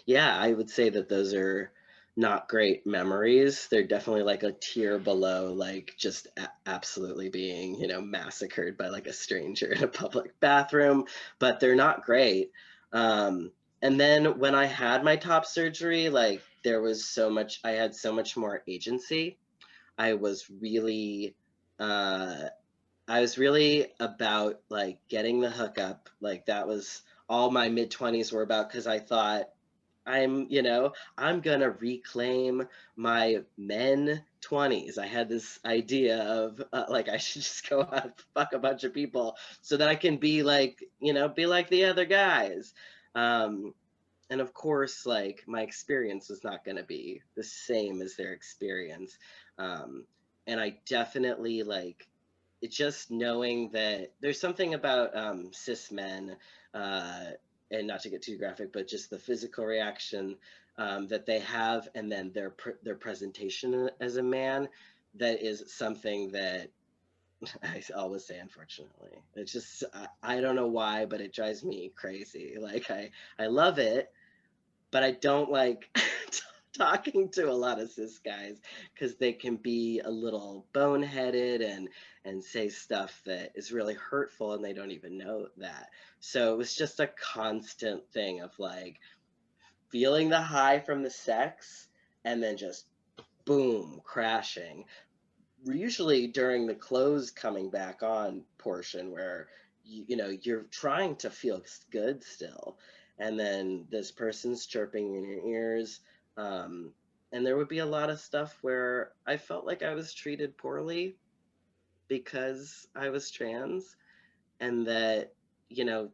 yeah, I would say that those are not great memories. They're definitely like a tier below, like just absolutely being, you know, massacred by like a stranger in a public bathroom, but they're not great. And then when I had my top surgery, like there was so much, I had so much more agency. I was really, uh, I was really about like getting the hookup. Like that was all my mid 20s were about, because I thought you know, I'm gonna reclaim my men 20s. I had this idea of like I should just go out and fuck a bunch of people so that I can be like, you know, be like the other guys. Um, and of course, like my experience was not gonna be the same as their experience. Um, and I definitely like it, just knowing that there's something about cis men, uh, and not to get too graphic, but just the physical reaction that they have, and then their presentation as a man, that is something that I always say, unfortunately, it's just I don't know why, but it drives me crazy. Like I love it, but I don't like talking to a lot of cis guys because they can be a little boneheaded and say stuff that is really hurtful, and they don't even know that. So it was just a constant thing of like feeling the high from the sex and then just boom, crashing. Usually during the clothes coming back on portion, where you know you're trying to feel good still, and then this person's chirping in your ears. And there would be a lot of stuff where I felt like I was treated poorly because I was trans, and that, you know,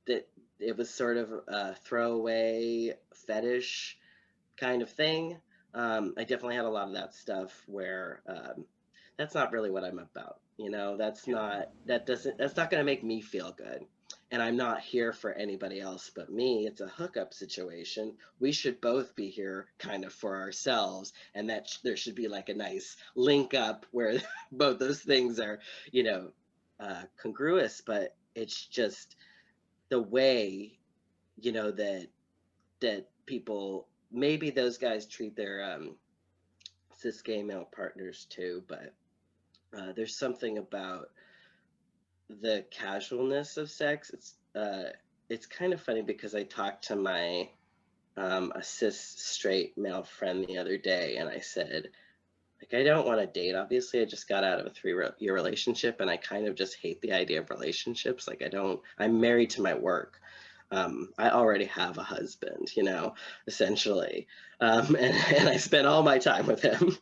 that it was sort of a throwaway fetish kind of thing. I definitely had a lot of that stuff where that's not really what I'm about. You know, that's not going to make me feel good. And I'm not here for anybody else but me. It's a hookup situation. We should both be here kind of for ourselves. And that there should be like a nice link up where both those things are, you know, congruous. But it's just the way, you know, that people, maybe those guys treat their cis gay male partners too, but there's something about the casualness of sex. It's kind of funny because I talked to my a cis straight male friend the other day, and I said, like, I don't want to date. Obviously, I just got out of a 3-year relationship, and I kind of just hate the idea of relationships. Like, I'm married to my work. I already have a husband, you know, essentially. And I spent all my time with him.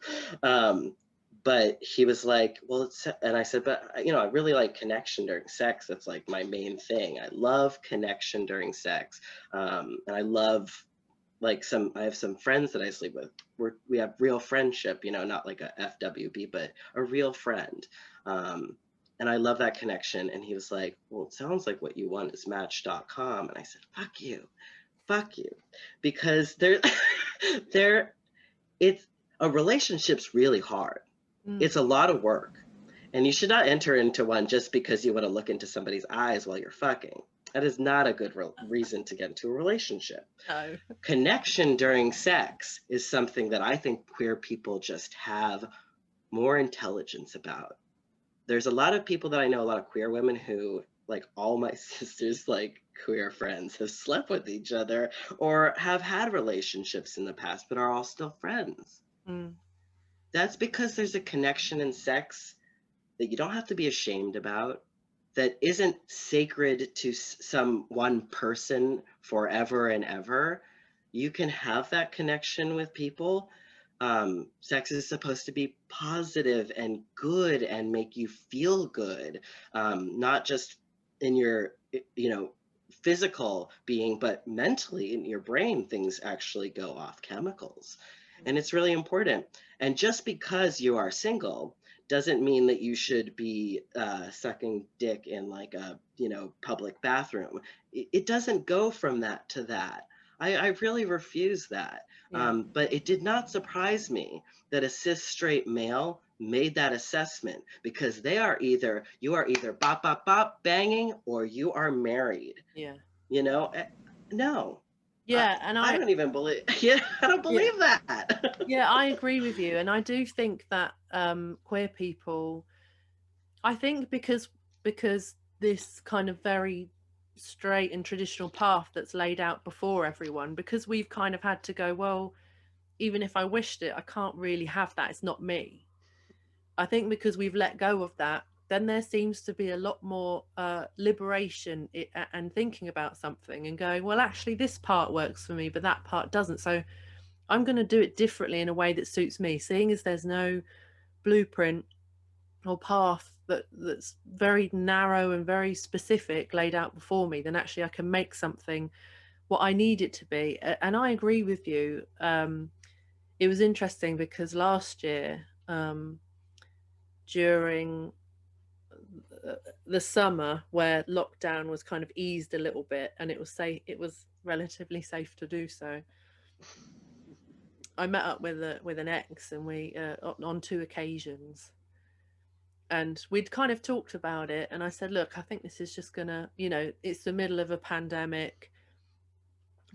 But he was like, well, and I said, but, you know, I really like connection during sex. That's like my main thing. I love connection during sex. And I love, like, I have some friends that I sleep with. We have real friendship, you know, not like a FWB, but a real friend. And I love that connection. And he was like, well, it sounds like what you want is Match.com. And I said, fuck you, because there, it's a relationship's really hard. It's a lot of work, and you should not enter into one just because you want to look into somebody's eyes while you're fucking. That is not a good reason to get into a relationship. No. Connection during sex is something that I think queer people just have more intelligence about. There's a lot of people that I know, a lot of queer women who, like all my sisters, like queer friends, have slept with each other or have had relationships in the past, but are all still friends. That's because there's a connection in sex that you don't have to be ashamed about, that isn't sacred to some one person forever and ever. You can have that connection with people. Sex is supposed to be positive and good and make you feel good, not just in your, you know, physical being, but mentally in your brain, things actually go off chemicals. And it's really important. And just because you are single doesn't mean that you should be sucking dick in like a, you know, public bathroom. It doesn't go from that to that. I really refuse that. Yeah. But it did not surprise me that a cis straight male made that assessment, because you are either bop, bop, bop, banging, or you are married, Yeah. you know? No, Yeah. And I don't even believe, yeah, I don't yeah. believe that. Yeah, I agree with you. And I do think that queer people, I think because this kind of very straight and traditional path that's laid out before everyone, because we've kind of had to go, well, even if I wished it, I can't really have that. It's not me. I think because we've let go of that, then there seems to be a lot more liberation and thinking about something and going, well, actually, this part works for me, but that part doesn't. So I'm going to do it differently in a way that suits me, seeing as there's no blueprint or path that's very narrow and very specific laid out before me. Then actually I can make something what I need it to be. And I agree with you. It was interesting because last year, during the summer where lockdown was kind of eased a little bit and it was relatively safe to do so, I met up with an ex, and we on 2 occasions, and we'd kind of talked about it, and I said, look, I think this is just gonna, it's the middle of a pandemic.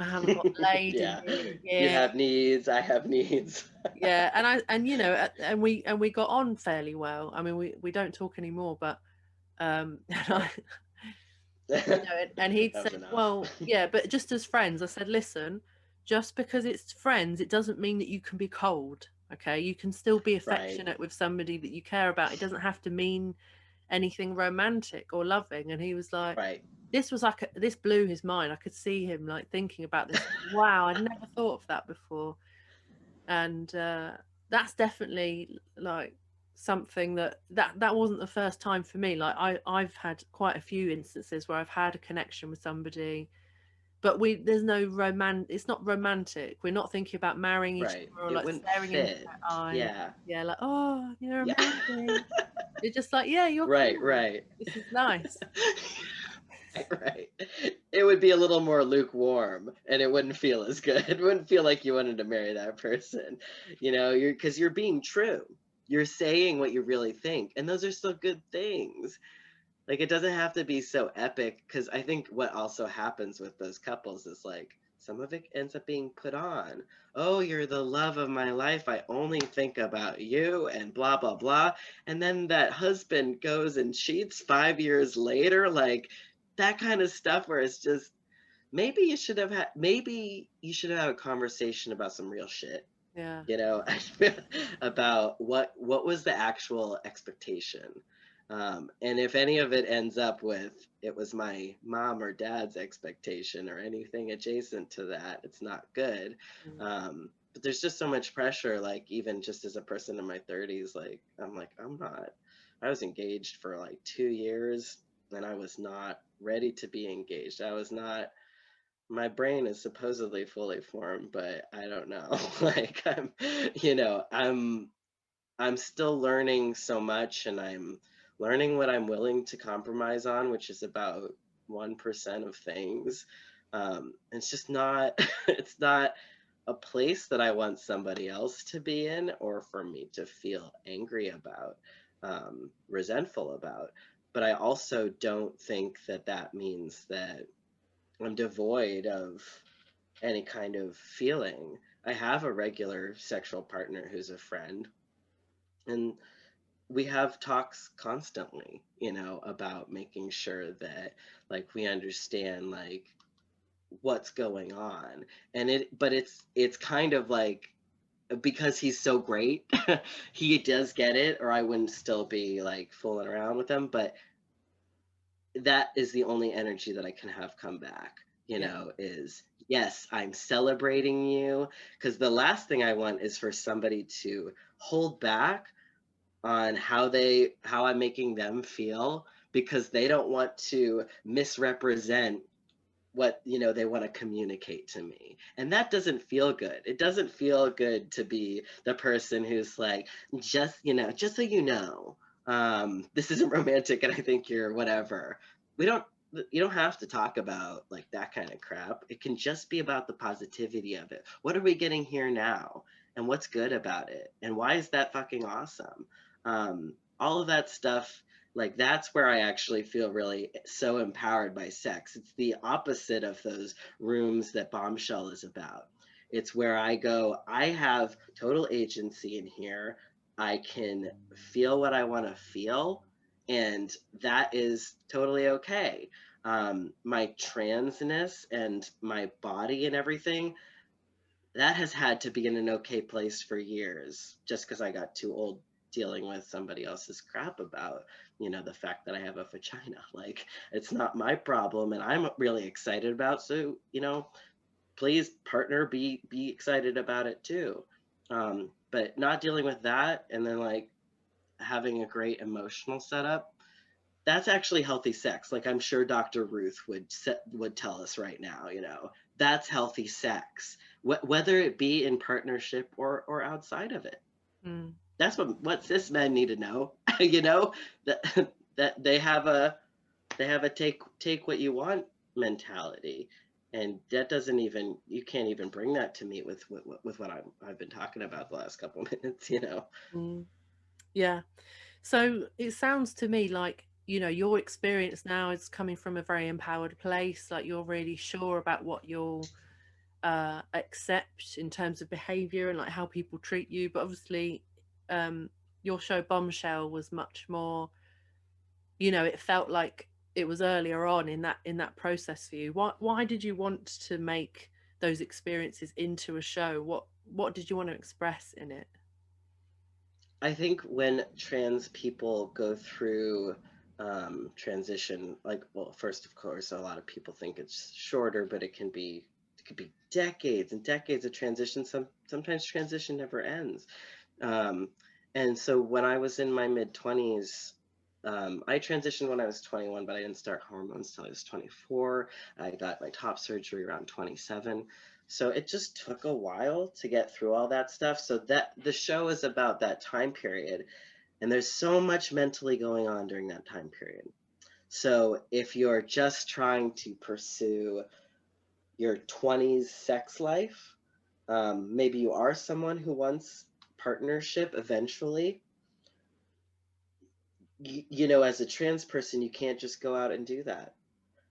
I haven't got laid in Yeah, nearly a you year. have needs, I have needs. Yeah, and we got on fairly well. I mean, we don't talk anymore, but and he'd That was said, enough. well, yeah, but just as friends. I said, listen, just because it's friends, it doesn't mean that you can be cold. Okay, you can still be Right, affectionate with somebody that you care about. It doesn't have to mean anything romantic or loving. And he was like, right. this was like this blew his mind. I could see him like thinking about this. Wow, I'd never thought of that before. And that's definitely like something that wasn't the first time for me. Like I've had quite a few instances where I've had a connection with somebody, but there's no it's not romantic. We're not thinking about marrying each Right. other or It like wouldn't staring into fit. their eyes. Yeah. Yeah, like, oh, you're Yeah. amazing. You're just like, yeah, you're Right, cool. right. This is nice. Right. It would be a little more lukewarm, and it wouldn't feel as good. It wouldn't feel like you wanted to marry that person. Because you're being true. You're saying what you really think, and those are still good things. Like, it doesn't have to be so epic, because I think what also happens with those couples is like some of it ends up being put on. Oh, you're the love of my life. I only think about you, and blah, blah, blah. And then that husband goes and cheats 5 years later. Like, that kind of stuff where it's just maybe you should have a conversation about some real shit. Yeah. About what was the actual expectation. And if any of it ends up with it was my mom or dad's expectation or anything adjacent to that, it's not good. Mm. But there's just so much pressure, like even just as a person in my 30s, like I was engaged for like 2 years, and I was not ready to be engaged. I was not My brain is supposedly fully formed, but I don't know. Like I'm still learning so much, and I'm learning what I'm willing to compromise on, which is about 1% of things. It's just not it's not a place that I want somebody else to be in, or for me to feel angry about, resentful about. But I also don't think that that means that I'm devoid of any kind of feeling. I have a regular sexual partner who's a friend, and we have talks constantly, about making sure that like we understand like what's going on. But it's kind of like, because he's so great, he does get it, or I wouldn't still be like fooling around with him. But that is the only energy that I can have come back, Yeah. is yes, I'm celebrating you. Because the last thing I want is for somebody to hold back on how I'm making them feel, because they don't want to misrepresent what they want to communicate to me, and that doesn't feel good. It doesn't feel good to be the person who's like, just so this isn't romantic, and I think you're whatever. we don't you don't have to talk about like that kind of crap. It can just be about the positivity of it. What are we getting here now, and what's good about it, and why is that fucking awesome? All of that stuff, like that's where I actually feel really so empowered by sex. It's the opposite of those rooms that Bombshell is about. It's where I go, I have total agency in here. I can feel what I want to feel, and that is totally okay. My transness and my body and everything, that has had to be in an okay place for years, just because I got too old dealing with somebody else's crap about, the fact that I have a vagina. Like, it's not my problem, and I'm really excited about. So, please, partner, be excited about it too. But not dealing with that, and then like having a great emotional setup. That's actually healthy sex. Like I'm sure Dr. Ruth would tell us right now. That's healthy sex, whether it be in partnership or outside of it. Mm. That's what cis men need to know. That that they have a take what you want mentality, and that doesn't even, you can't even bring that to me with what I've been talking about the last couple minutes. Mm. Yeah. So it sounds to me like, your experience now is coming from a very empowered place. Like you're really sure about what you'll accept in terms of behavior and like how people treat you. But obviously, your show Bombshell was much more, it felt like it was earlier on in that process for you. Why did you want to make those experiences into a show? What did you want to express in it? I think when trans people go through transition, like, well, first, of course, a lot of people think it's shorter, but it could be decades and decades of transition. Sometimes transition never ends. Um, and so when I was in my mid-20s, I transitioned when I was 21, but I didn't start hormones till I was 24. I got my top surgery around 27. So it just took a while to get through all that stuff. So that the show is about that time period, and there's so much mentally going on during that time period. So if you're just trying to pursue your 20s sex life, maybe you are someone who wants partnership eventually. As a trans person, you can't just go out and do that.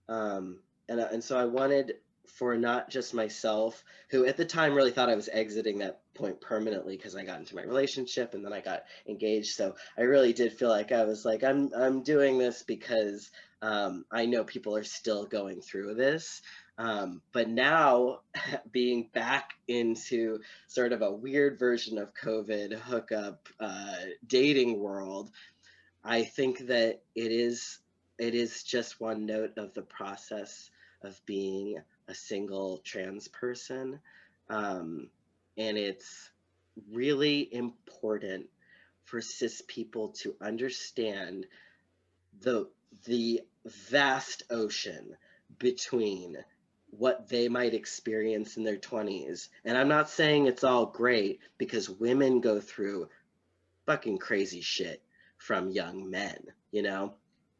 And so I wanted for not just myself, who at the time really thought I was exiting that point permanently because I got into my relationship and then I got engaged. So I really did feel like I was like, I'm doing this because I know people are still going through this. But now being back into sort of a weird version of COVID hookup dating world, I think that it is just one note of the process of being a single trans person. Um, and it's really important for cis people to understand the the vast ocean between what they might experience in their 20s. And I'm not saying it's all great, because women go through fucking crazy shit from young men,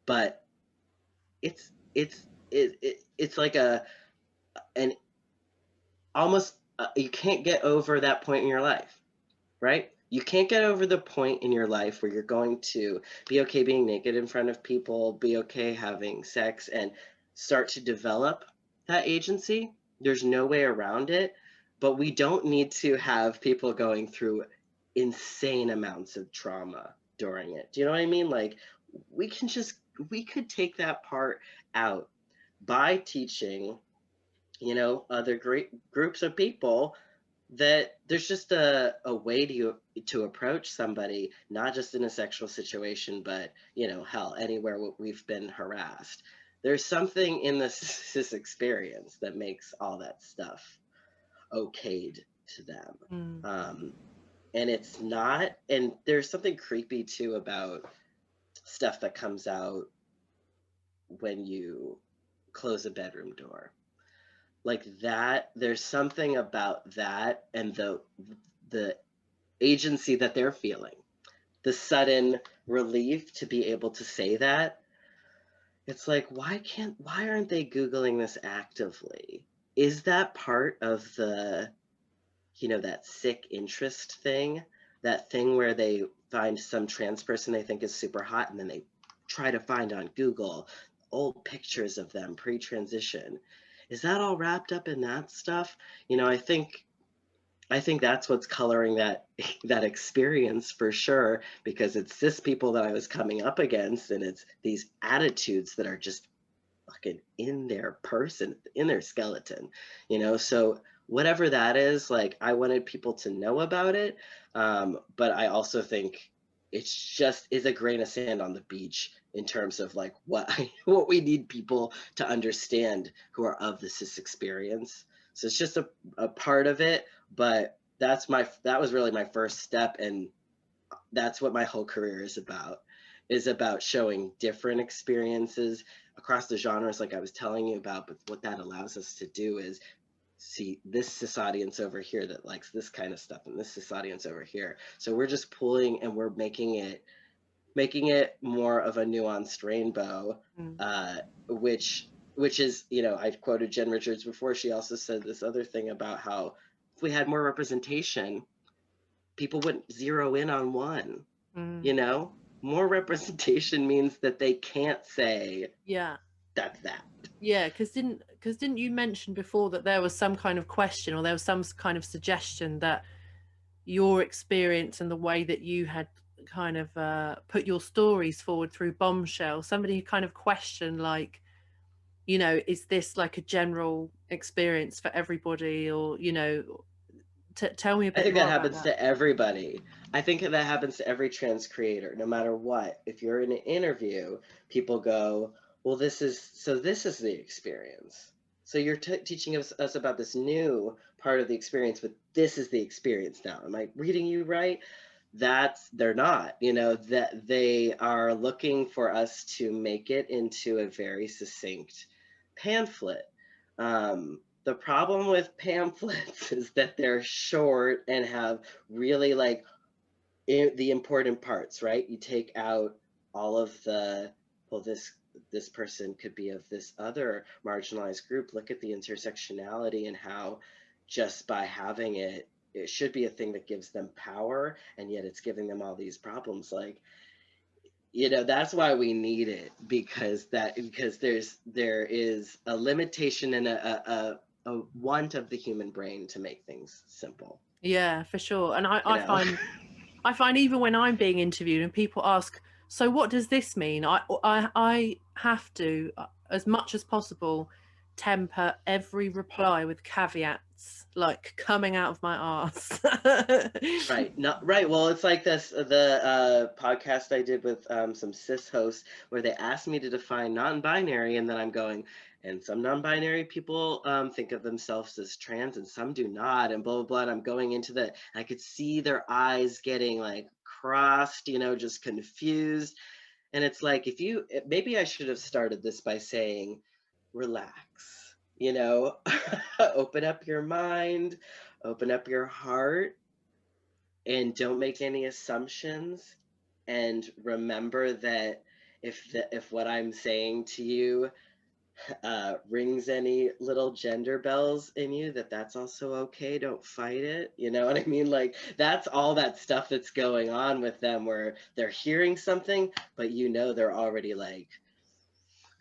but it's like an almost you can't get over that point in your life, right? You can't get over the point in your life where you're going to be okay being naked in front of people, be okay having sex, and start to develop that agency. There's no way around it, but we don't need to have people going through insane amounts of trauma during it. Do you know what I mean? Like, we could take that part out by teaching, other great groups of people that there's just a way to approach somebody, not just in a sexual situation, but hell, anywhere we've been harassed. There's something in this experience that makes all that stuff okayed to them. Mm. um, and it's not, and there's something creepy too about stuff that comes out when you close a bedroom door, like that. There's something about that, and the agency that they're feeling, the sudden relief to be able to say that. It's like, why aren't they Googling this actively? Is that part of the, that sick interest thing? that thing where they find some trans person they think is super hot, and then they try to find on Google old pictures of them pre-transition. Is that all wrapped up in that stuff? I think that's what's coloring that that experience for sure, because it's cis people that I was coming up against, and it's these attitudes that are just fucking in their person, in their skeleton, So whatever that is, like, I wanted people to know about it, but I also think it's just is a grain of sand on the beach in terms of like what we need people to understand who are of the cis experience. So it's just a part of it, but that was really my first step, and that's what my whole career is about showing different experiences across the genres like I was telling you about. But what that allows us to do is see this cis audience over here that likes this kind of stuff, and this cis audience over here. So we're just pulling, and we're making it more of a nuanced rainbow, which is, I quoted Jen Richards before. She also said this other thing about how if we had more representation, people wouldn't zero in on one. More representation means that they can't say, Yeah. that's that. Yeah, because didn't you mention before that there was some kind of question, or there was some kind of suggestion that your experience and the way that you had kind of put your stories forward through Bombshell, somebody kind of questioned, like, is this like a general experience for everybody, or tell me a I bit think that more about happens that. to everybody. I think that happens to every trans creator, no matter what. If you're in an interview, people go, well, this is the experience. So you're teaching us about this new part of the experience, but this is the experience now. Am I reading you right? They're not, that they are looking for us to make it into a very succinct pamphlet. The problem with pamphlets is that they're short and have really like the important parts, right? You take out all of the, well, this person could be of this other marginalized group. Look at the intersectionality and how just by having it should be a thing that gives them power, and yet it's giving them all these problems. Like, that's why we need it, because there is a limitation and a want of the human brain to make things simple. Yeah, for sure. And I, You I know? find I find even when I'm being interviewed and people ask, so what does this mean? I have to, as much as possible, temper every reply with caveats, like coming out of my arse. Right. No, right. Well, it's like the podcast I did with some cis hosts, where they asked me to define non-binary, and then I'm going, and some non-binary people think of themselves as trans, and some do not, and blah blah blah. And I'm going into that. I could see their eyes getting like crossed, just confused. And it's like, maybe I should have started this by saying, relax, open up your mind, open up your heart, and don't make any assumptions, and remember that if what I'm saying to you rings any little gender bells in you, that's also okay. Don't fight it. You know what I mean? Like, that's all that stuff that's going on with them, where they're hearing something, but they're already like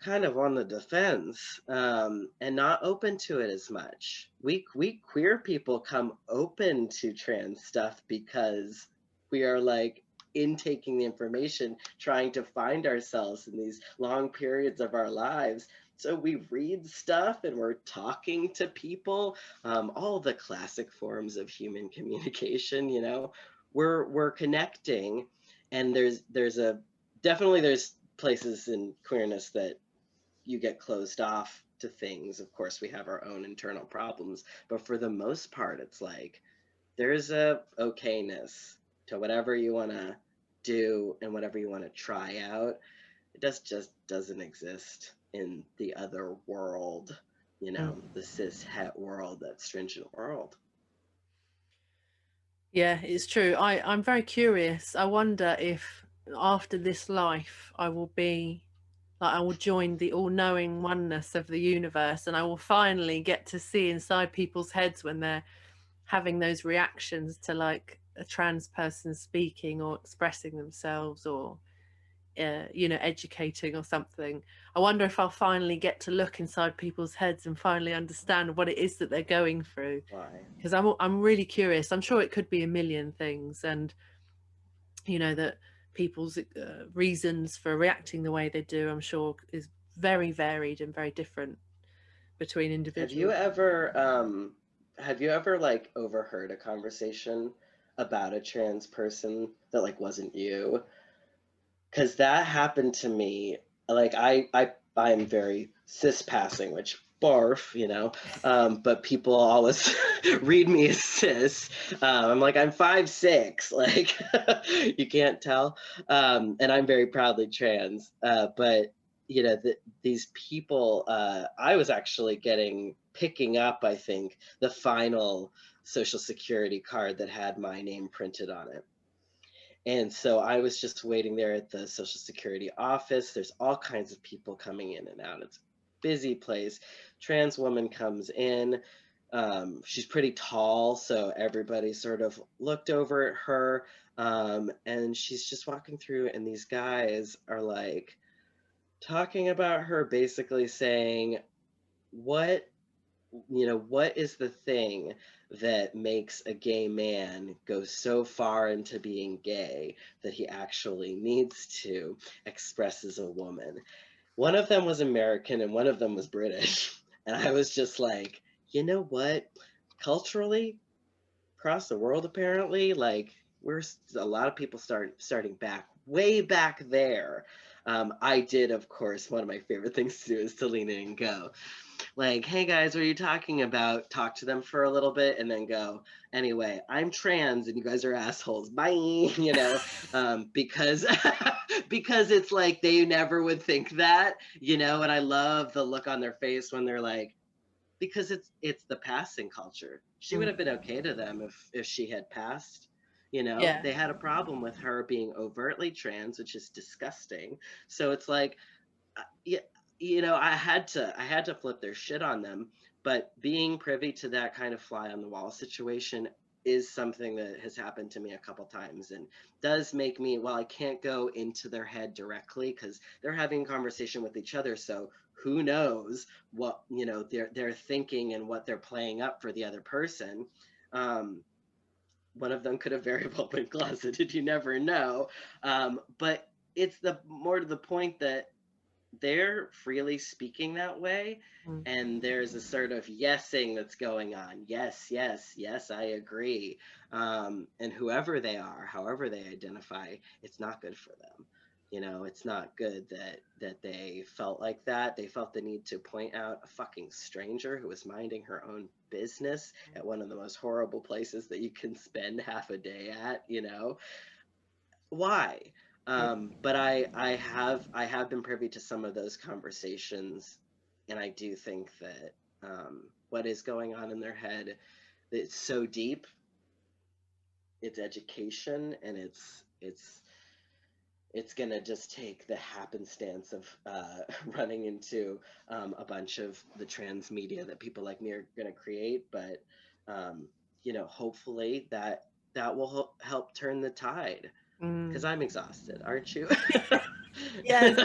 kind of on the defense, and not open to it as much. We queer people come open to trans stuff because we are like intaking the information, trying to find ourselves in these long periods of our lives. So we read stuff and we're talking to people, all the classic forms of human communication. We're connecting, and there's places in queerness that you get closed off to things. Of course, we have our own internal problems, but for the most part, it's like there's a okayness to whatever you want to do and whatever you want to try out. It just doesn't exist in the other world, the cis het world, that stringent world. Yeah, it's true. I'm very curious. I wonder if after this life I will be like, I will join the all-knowing oneness of the universe, and I will finally get to see inside people's heads when they're having those reactions to like a trans person speaking or expressing themselves, or educating or something. I wonder if I'll finally get to look inside people's heads and finally understand what it is that they're going through. Why? Because I'm really curious. I'm sure it could be a million things, and that people's reasons for reacting the way they do, I'm sure, is very varied and very different between individuals. Have you ever like overheard a conversation about a trans person that like wasn't you? Because that happened to me. Like I am very cis passing, which barf, but people always read me as cis. I'm like, I'm 5'6", like you can't tell. And I'm very proudly trans. But these people, I was actually picking up, I think, the final Social Security card that had my name printed on it. And so I was just waiting there at the Social Security office. There's all kinds of people coming in and out. It's a busy place. Trans woman comes in. She's pretty tall, so everybody sort of looked over at her. And she's just walking through, and these guys are like talking about her, basically saying, what is the thing that makes a gay man go so far into being gay that he actually needs to express as a woman? One of them was American and one of them was British. And I was just like, you know what? Culturally, across the world, apparently, like, we're a lot of people starting back way back there. I did, of course, one of my favorite things to do is to lean in and go, like, hey guys, what are you talking about? Talk to them for a little bit and then go, anyway, I'm trans and you guys are assholes. Bye. Because because it's like they never would think that, and I love the look on their face when they're like, because it's the passing culture. She would have been okay to them if she had passed. Yeah. They had a problem with her being overtly trans, which is disgusting. So it's like, yeah, I had to flip their shit on them. But being privy to that kind of fly on the wall situation is something that has happened to me a couple times, and does make me, while I can't go into their head directly because they're having a conversation with each other, so who knows what they're thinking and what they're playing up for the other person. One of them could have very well been closeted, you never know. But it's the more to the point that they're freely speaking that way, and there's a sort of yesing that's going on. Yes, yes, yes, I agree. And whoever they are, however they identify, it's not good for them. It's not good that they felt like that. They felt the need to point out a fucking stranger who was minding her own business at one of the most horrible places that you can spend half a day at. Why? But I have been privy to some of those conversations, and I do think that what is going on in their head, it's so deep. It's education, and it's gonna just take the happenstance of running into a bunch of the trans media that people like me are gonna create. But hopefully that will help turn the tide. Because I'm exhausted, aren't you? Yes.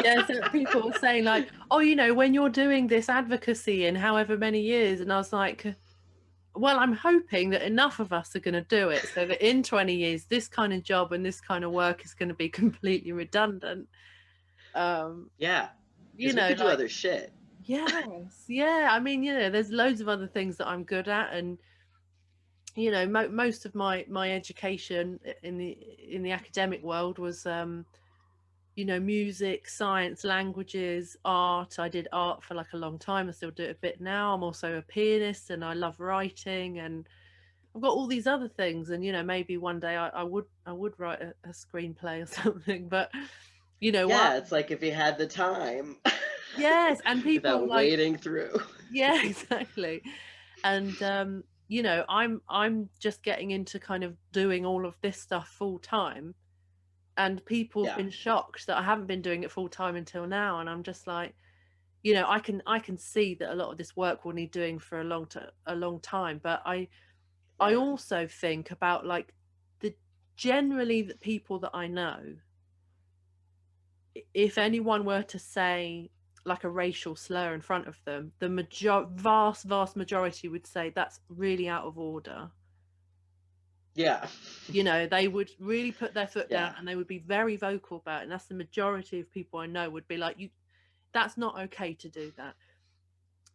Yes, people were saying like, oh, when you're doing this advocacy in however many years, and I was like, well, I'm hoping that enough of us are going to do it so that in 20 years this kind of job and this kind of work is going to be completely redundant. Yeah, because we could do other shit. Yes, yeah. I mean, there's loads of other things that I'm good at, and most of my education in the academic world was music, science, languages, art. I did art for like a long time. I still do it a bit now. I'm also a pianist and I love writing, and I've got all these other things. And maybe one day I would write a screenplay or something. But yeah, it's like if you had the time. Yes, and people without like wading through. yeah, exactly. And I'm just getting into kind of doing all of this stuff full time, and people have been shocked that I haven't been doing it full time until now, and I'm just like, I can see that a lot of this work will need doing for a long time, but I also think about like generally the people that I know, if anyone were to say like a racial slur in front of them, the vast majority would say that's really out of order. Yeah. You know, they would really put their foot down, Yeah. and they would be very vocal about it. And that's the majority of people I know would be like, you, that's not okay to do that.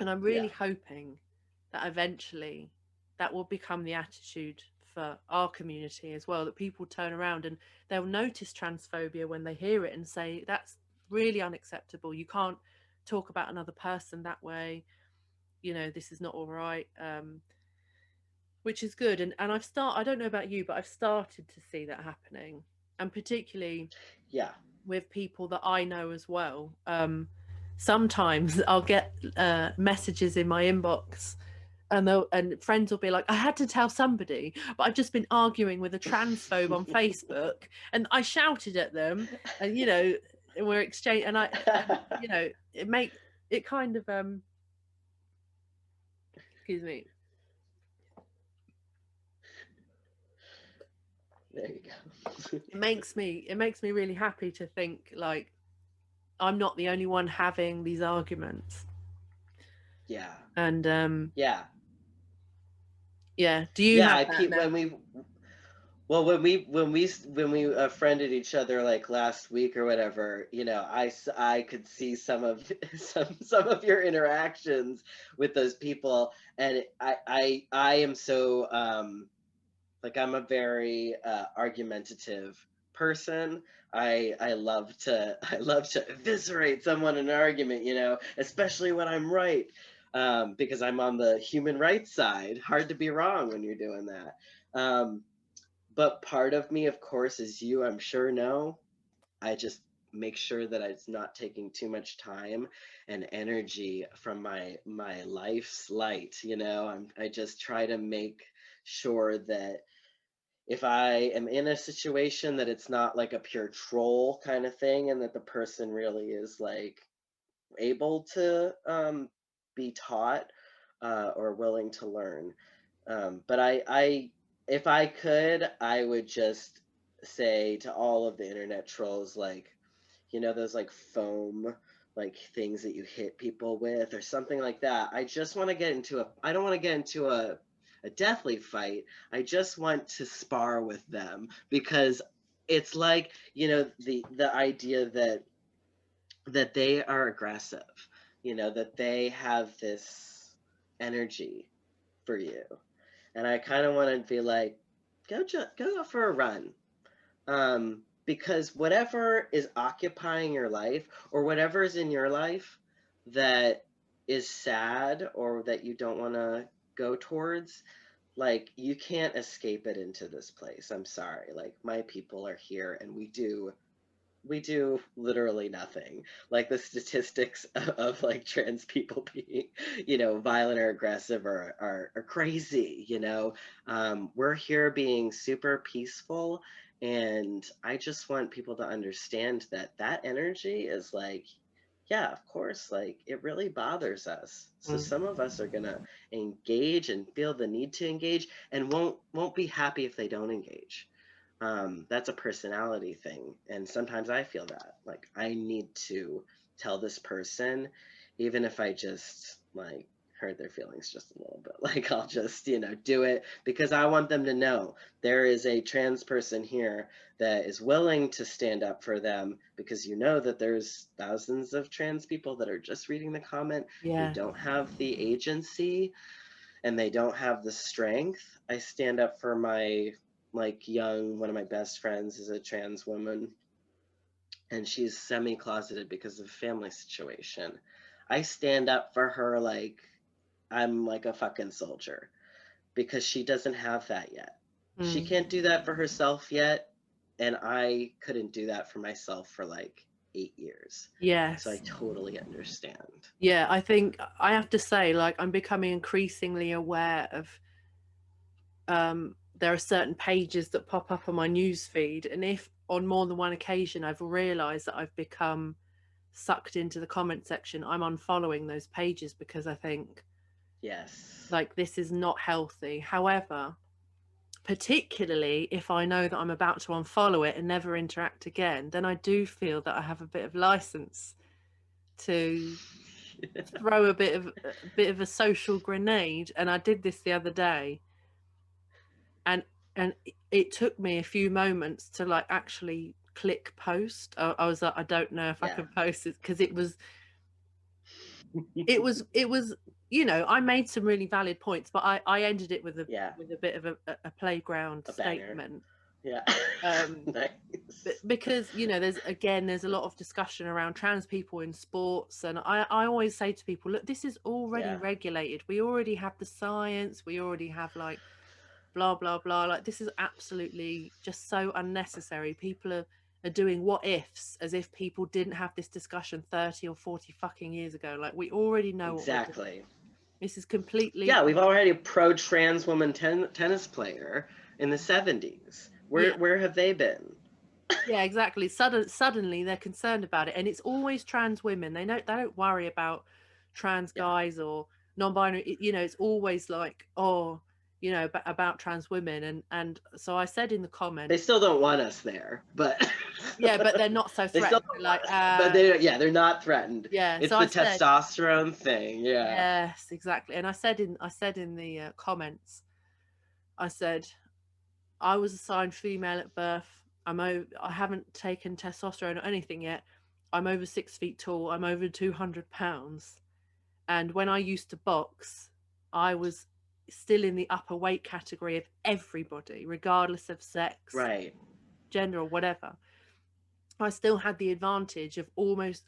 And I'm really Yeah. hoping that eventually that will become the attitude for our community as well, that people turn around and they'll notice transphobia when they hear it and say, that's really unacceptable. You can't talk about another person that way. You know, this is not all right. Which is good. And I don't know about you, but I've started to see that happening. And particularly Yeah. with people that I know as well. Sometimes I'll get messages in my inbox, and friends will be like, I had to tell somebody, but I've just been arguing with a transphobe on Facebook, and I shouted at them, and you know, we're exchanging, and you know, it kind of excuse me. There you go. It makes me really happy to think like I'm not the only one having these arguments. Yeah. And Yeah. yeah, do you Yeah. have I that peep now? when we friended each other like last week or whatever, you know, I could see some of some of your interactions with those people, and I am so like I'm a very argumentative person. I love to eviscerate someone in an argument, you know, especially when I'm right, because I'm on the human rights side. Hard to be wrong when you're doing that. But part of me, of course, as you I'm sure know, I just make sure that it's not taking too much time and energy from my life's light. You know, I just try to make sure that if I am in a situation that it's not like a pure troll kind of thing, and that the person really is like able to be taught or willing to learn. But if I could, I would just say to all of the internet trolls, like, you know, those like foam like things that you hit people with or something like that. I don't want to get into a deathly fight. I just want to spar with them, because it's like, you know, the idea that they are aggressive, you know, that they have this energy for you. And I kind of want to be like, go for a run. Because whatever is occupying your life, or whatever is in your life that is sad or that you don't want to go towards, like, you can't escape it into this place. I'm sorry. Like, my people are here, and we do literally nothing. Like, the statistics of like trans people being, you know, violent or aggressive are crazy, you know. We're here being super peaceful, and I just want people to understand that that energy is like, yeah, of course, like, it really bothers us. So Mm. some of us are gonna engage and feel the need to engage, and won't be happy if they don't engage. That's a personality thing, and sometimes I feel that like I need to tell this person, even if I just like hurt their feelings just a little bit. Like, I'll just, you know, do it because I want them to know there is a trans person here that is willing to stand up for them, because you know that there's thousands of trans people that are just reading the comment who Yeah. don't have the agency, and they don't have the strength. I stand up for my like one of my best friends is a trans woman, and she's semi-closeted because of a family situation. I stand up for her like I'm like a fucking soldier, because she doesn't have that yet. She Mm. can't do that for herself yet, and I couldn't do that for myself for like 8 years. So I Yes. totally understand. Yeah, I think I have to say, like, I'm becoming increasingly aware of there are certain pages that pop up on my news feed, and if on more than one occasion I've realized that I've become sucked into the comment section, I'm unfollowing those pages because I think Yes. like this is not healthy. However, particularly if I know that I'm about to unfollow it and never interact again, then I do feel that I have a bit of license to throw a bit of a social grenade. And I did this the other day, and it took me a few moments to like actually click post. I was like, I don't know if I can post it, because it was you know, I made some really valid points, but I ended it with a bit of a playground statement. Yeah. Nice. Because, you know, there's a lot of discussion around trans people in sports, and I always say to people, look, this is already regulated. We already have the science. We already have like blah blah blah. Like, this is absolutely just so unnecessary. People are doing what ifs as if people didn't have this discussion 30 or 40 fucking years ago. Like, we already know exactly. This is completely... Yeah, we've already a pro-trans woman tennis player in the 70s. Where have they been? Yeah, exactly. Suddenly they're concerned about it, and it's always trans women. They don't worry about trans guys or non-binary. You know, it's always like, oh, you know, about trans women, and so I said in the comments, they still don't want us there, but yeah, but they're not so threatened. They're like, but they're not threatened. Yeah, it's so the testosterone thing. Yeah. Yes, exactly. And I said in the comments, I said, I was assigned female at birth. I haven't taken testosterone or anything yet. I'm over 6 feet tall. I'm over 200 pounds. And when I used to box, I was still in the upper weight category of everybody, regardless of sex, gender, or whatever. I still had the advantage of almost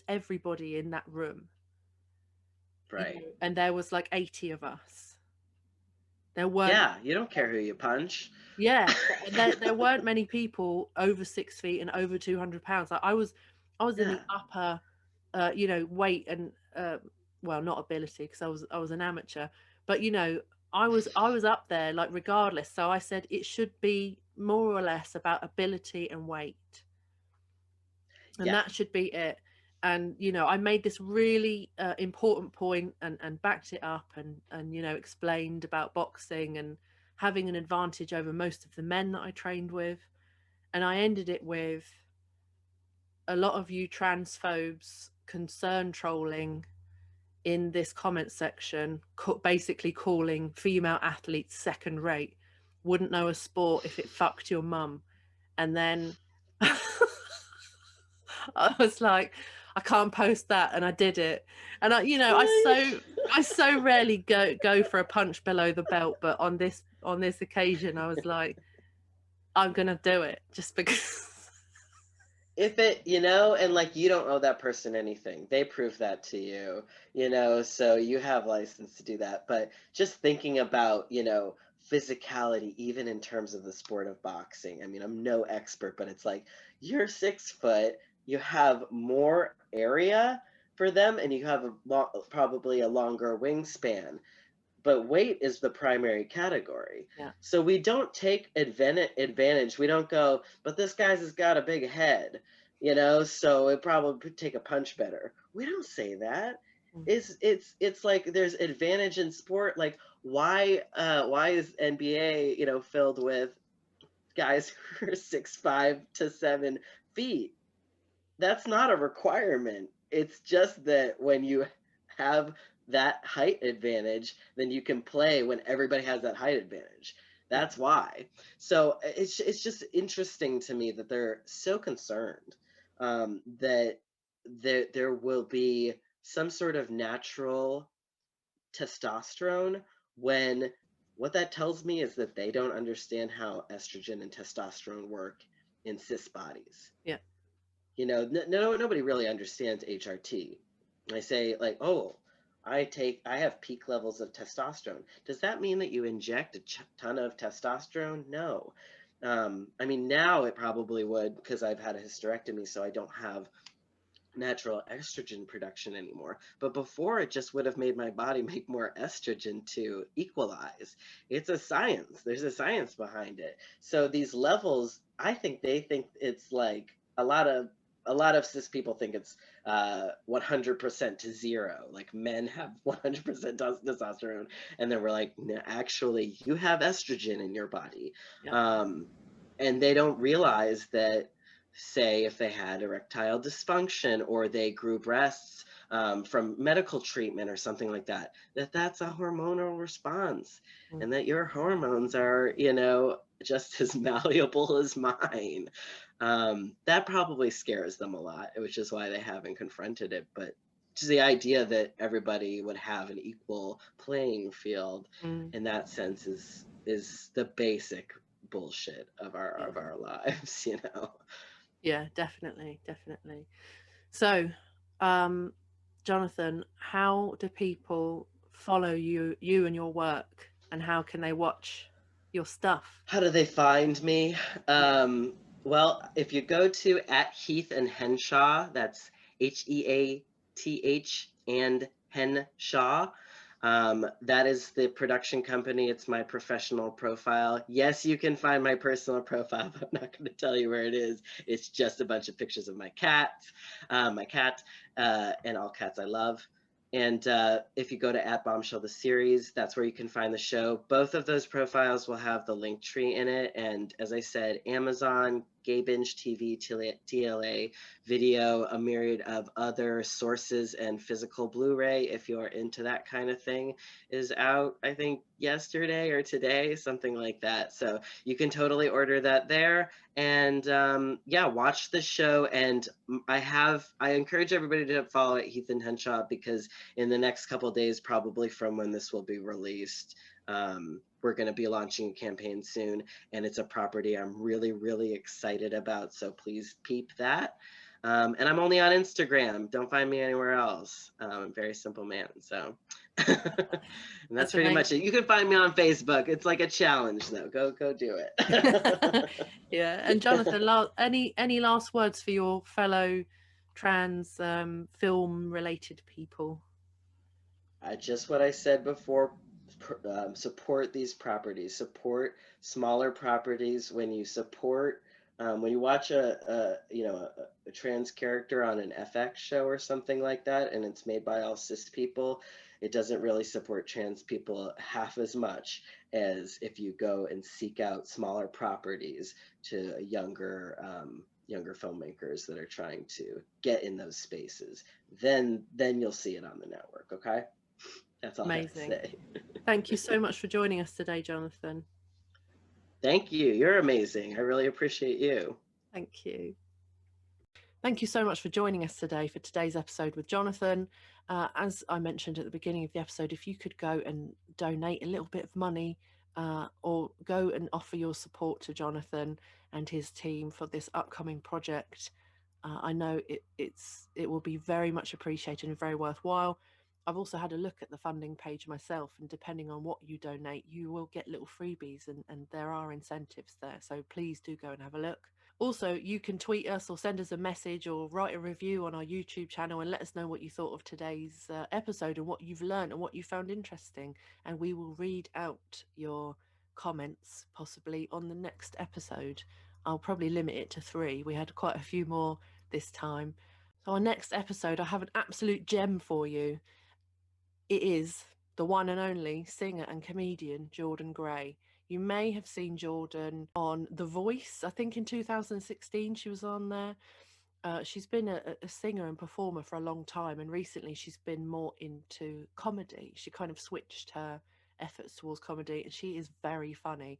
everybody in that room. Right. You know, and there was like 80 of us. There weren't. Yeah, you don't care who you punch. Yeah, there weren't many people over 6 feet and over 200 pounds. Like, I was in the upper, you know, weight and well, not ability, because I was an amateur, but you know, I was up there, like, regardless. So I said it should be more or less about ability and weight, and that should be it. And you know, I made this really important point and backed it up, and you know, explained about boxing and having an advantage over most of the men that I trained with. And I ended it with, a lot of you transphobes concern trolling in this comment section, basically calling female athletes second rate, wouldn't know a sport if it fucked your mum. And then I was like, I can't post that, and I did it. And I, you know, I so rarely go for a punch below the belt, but on this occasion, I was like, I'm gonna do it just because. If it, you know, and like, you don't owe that person anything. They proved that to you, you know, so you have license to do that. But just thinking about, you know, physicality, even in terms of the sport of boxing. I mean, I'm no expert, but it's like, you're 6 foot, you have more area for them, and you have probably a longer wingspan. But weight is the primary category. Yeah. So we don't take advantage. We don't go, but this guy's has got a big head, you know, so it probably could take a punch better. We don't say that. It's like, there's advantage in sport. Like, why is NBA, you know, filled with guys who are 6'5" to 7 feet? That's not a requirement. It's just that when you have that height advantage, then you can play when everybody has that height advantage. That's why. So it's just interesting to me that they're so concerned that there will be some sort of natural testosterone, when what that tells me is that they don't understand how estrogen and testosterone work in cis bodies. Yeah. You know, nobody really understands HRT. I say, like, oh, I have peak levels of testosterone. Does that mean that you inject a ton of testosterone? No. I mean, now it probably would, because I've had a hysterectomy, so I don't have natural estrogen production anymore. But before, it just would have made my body make more estrogen to equalize. It's a science. There's a science behind it. So these levels, I think they think it's like a lot of a lot of cis people think it's 100% to zero. Like men have 100% testosterone, and then we're like, no, actually, you have estrogen in your body. Yeah. And they don't realize that, say, if they had erectile dysfunction or they grew breasts from medical treatment or something like that, that's a hormonal response, and that your hormones are, you know, just as malleable as mine. That probably scares them a lot, which is why they haven't confronted it. But just the idea that everybody would have an equal playing field in that sense is the basic bullshit of our lives, you know. Yeah, definitely, definitely. So, Jonathan, how do people follow you and your work, and how can they watch your stuff? How do they find me? Well, if you go to at Heath and Henshaw, that's Heath and Henshaw. That is the production company. It's my professional profile. Yes, you can find my personal profile, but I'm not going to tell you where it is. It's just a bunch of pictures of my cat, and all cats I love. And if you go to at Bombshell the series, that's where you can find the show. Both of those profiles will have the link tree in it. And as I said, Amazon, Gay Binge TV, TLA, video, a myriad of other sources, and physical Blu-ray, if you're into that kind of thing, is out, I think, yesterday or today, something like that. So you can totally order that there. And yeah, watch the show. And I encourage everybody to follow at Heath and Henshaw, because in the next couple of days, probably from when this will be released, we're going to be launching a campaign soon, and it's a property I'm really, really excited about. So please peep that. And I'm only on Instagram. Don't find me anywhere else. I'm a very simple man. So and that's pretty much it. You can find me on Facebook. It's like a challenge, though. Go do it. Yeah. And Jonathan, any last words for your fellow trans film related people? Just what I said before. Support these properties. Support smaller properties. When you support, when you watch a trans character on an FX show or something like that, and it's made by all cis people, it doesn't really support trans people half as much as if you go and seek out smaller properties to younger filmmakers that are trying to get in those spaces. Then you'll see it on the network. Okay. That's all Amazing. I have to say. Thank you so much for joining us today, Jonathan. Thank you. You're amazing. I really appreciate you. Thank you. Thank you so much for joining us today for today's episode with Jonathan. As I mentioned at the beginning of the episode, if you could go and donate a little bit of money or go and offer your support to Jonathan and his team for this upcoming project, I know it will be very much appreciated and very worthwhile. I've also had a look at the funding page myself, and depending on what you donate, you will get little freebies, and there are incentives there. So please do go and have a look. Also, you can tweet us or send us a message or write a review on our YouTube channel and let us know what you thought of today's episode and what you've learned and what you found interesting. And we will read out your comments possibly on the next episode. I'll probably limit it to 3. We had quite a few more this time. So our next episode, I have an absolute gem for you. It is the one and only singer and comedian Jordan Gray. You may have seen Jordan on The Voice. I think in 2016 she was on there. She's been a singer and performer for a long time, and recently she's been more into comedy. She kind of switched her efforts towards comedy, and she is very funny.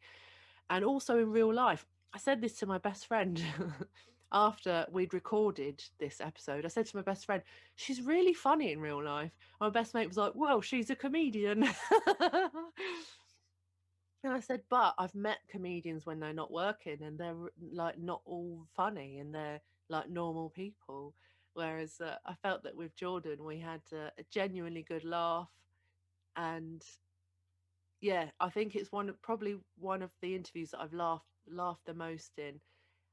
And also in real life, I said this to my best friend after we'd recorded this episode. I said to my best friend, she's really funny in real life. My best mate was like, well, she's a comedian. And I said, but I've met comedians when they're not working, and they're like not all funny, and they're like normal people. Whereas I felt that with Jordan, we had a genuinely good laugh. And yeah, I think it's probably one of the interviews that I've laughed the most in.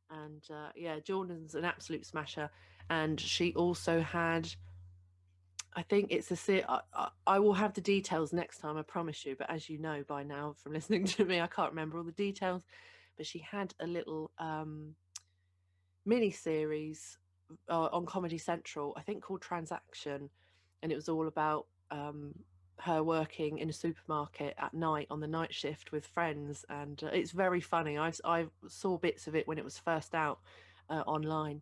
And yeah, Jordan's an absolute smasher. And she also had, I think it's I will have the details next time, I promise you. But as you know by now from listening to me, I can't remember all the details. But she had a little mini series on Comedy Central, I think called Transection, and it was all about her working in a supermarket at night on the night shift with friends, and it's very funny. I saw bits of it when it was first out online,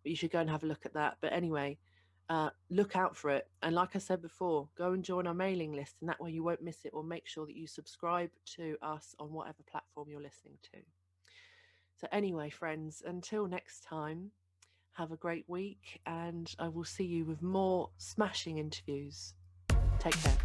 but you should go and have a look at that. But anyway, look out for it, and like I said before, go and join our mailing list, and that way you won't miss it, or make sure that you subscribe to us on whatever platform you're listening to. So anyway, friends, until next time, have a great week, and I will see you with more smashing interviews. Take care.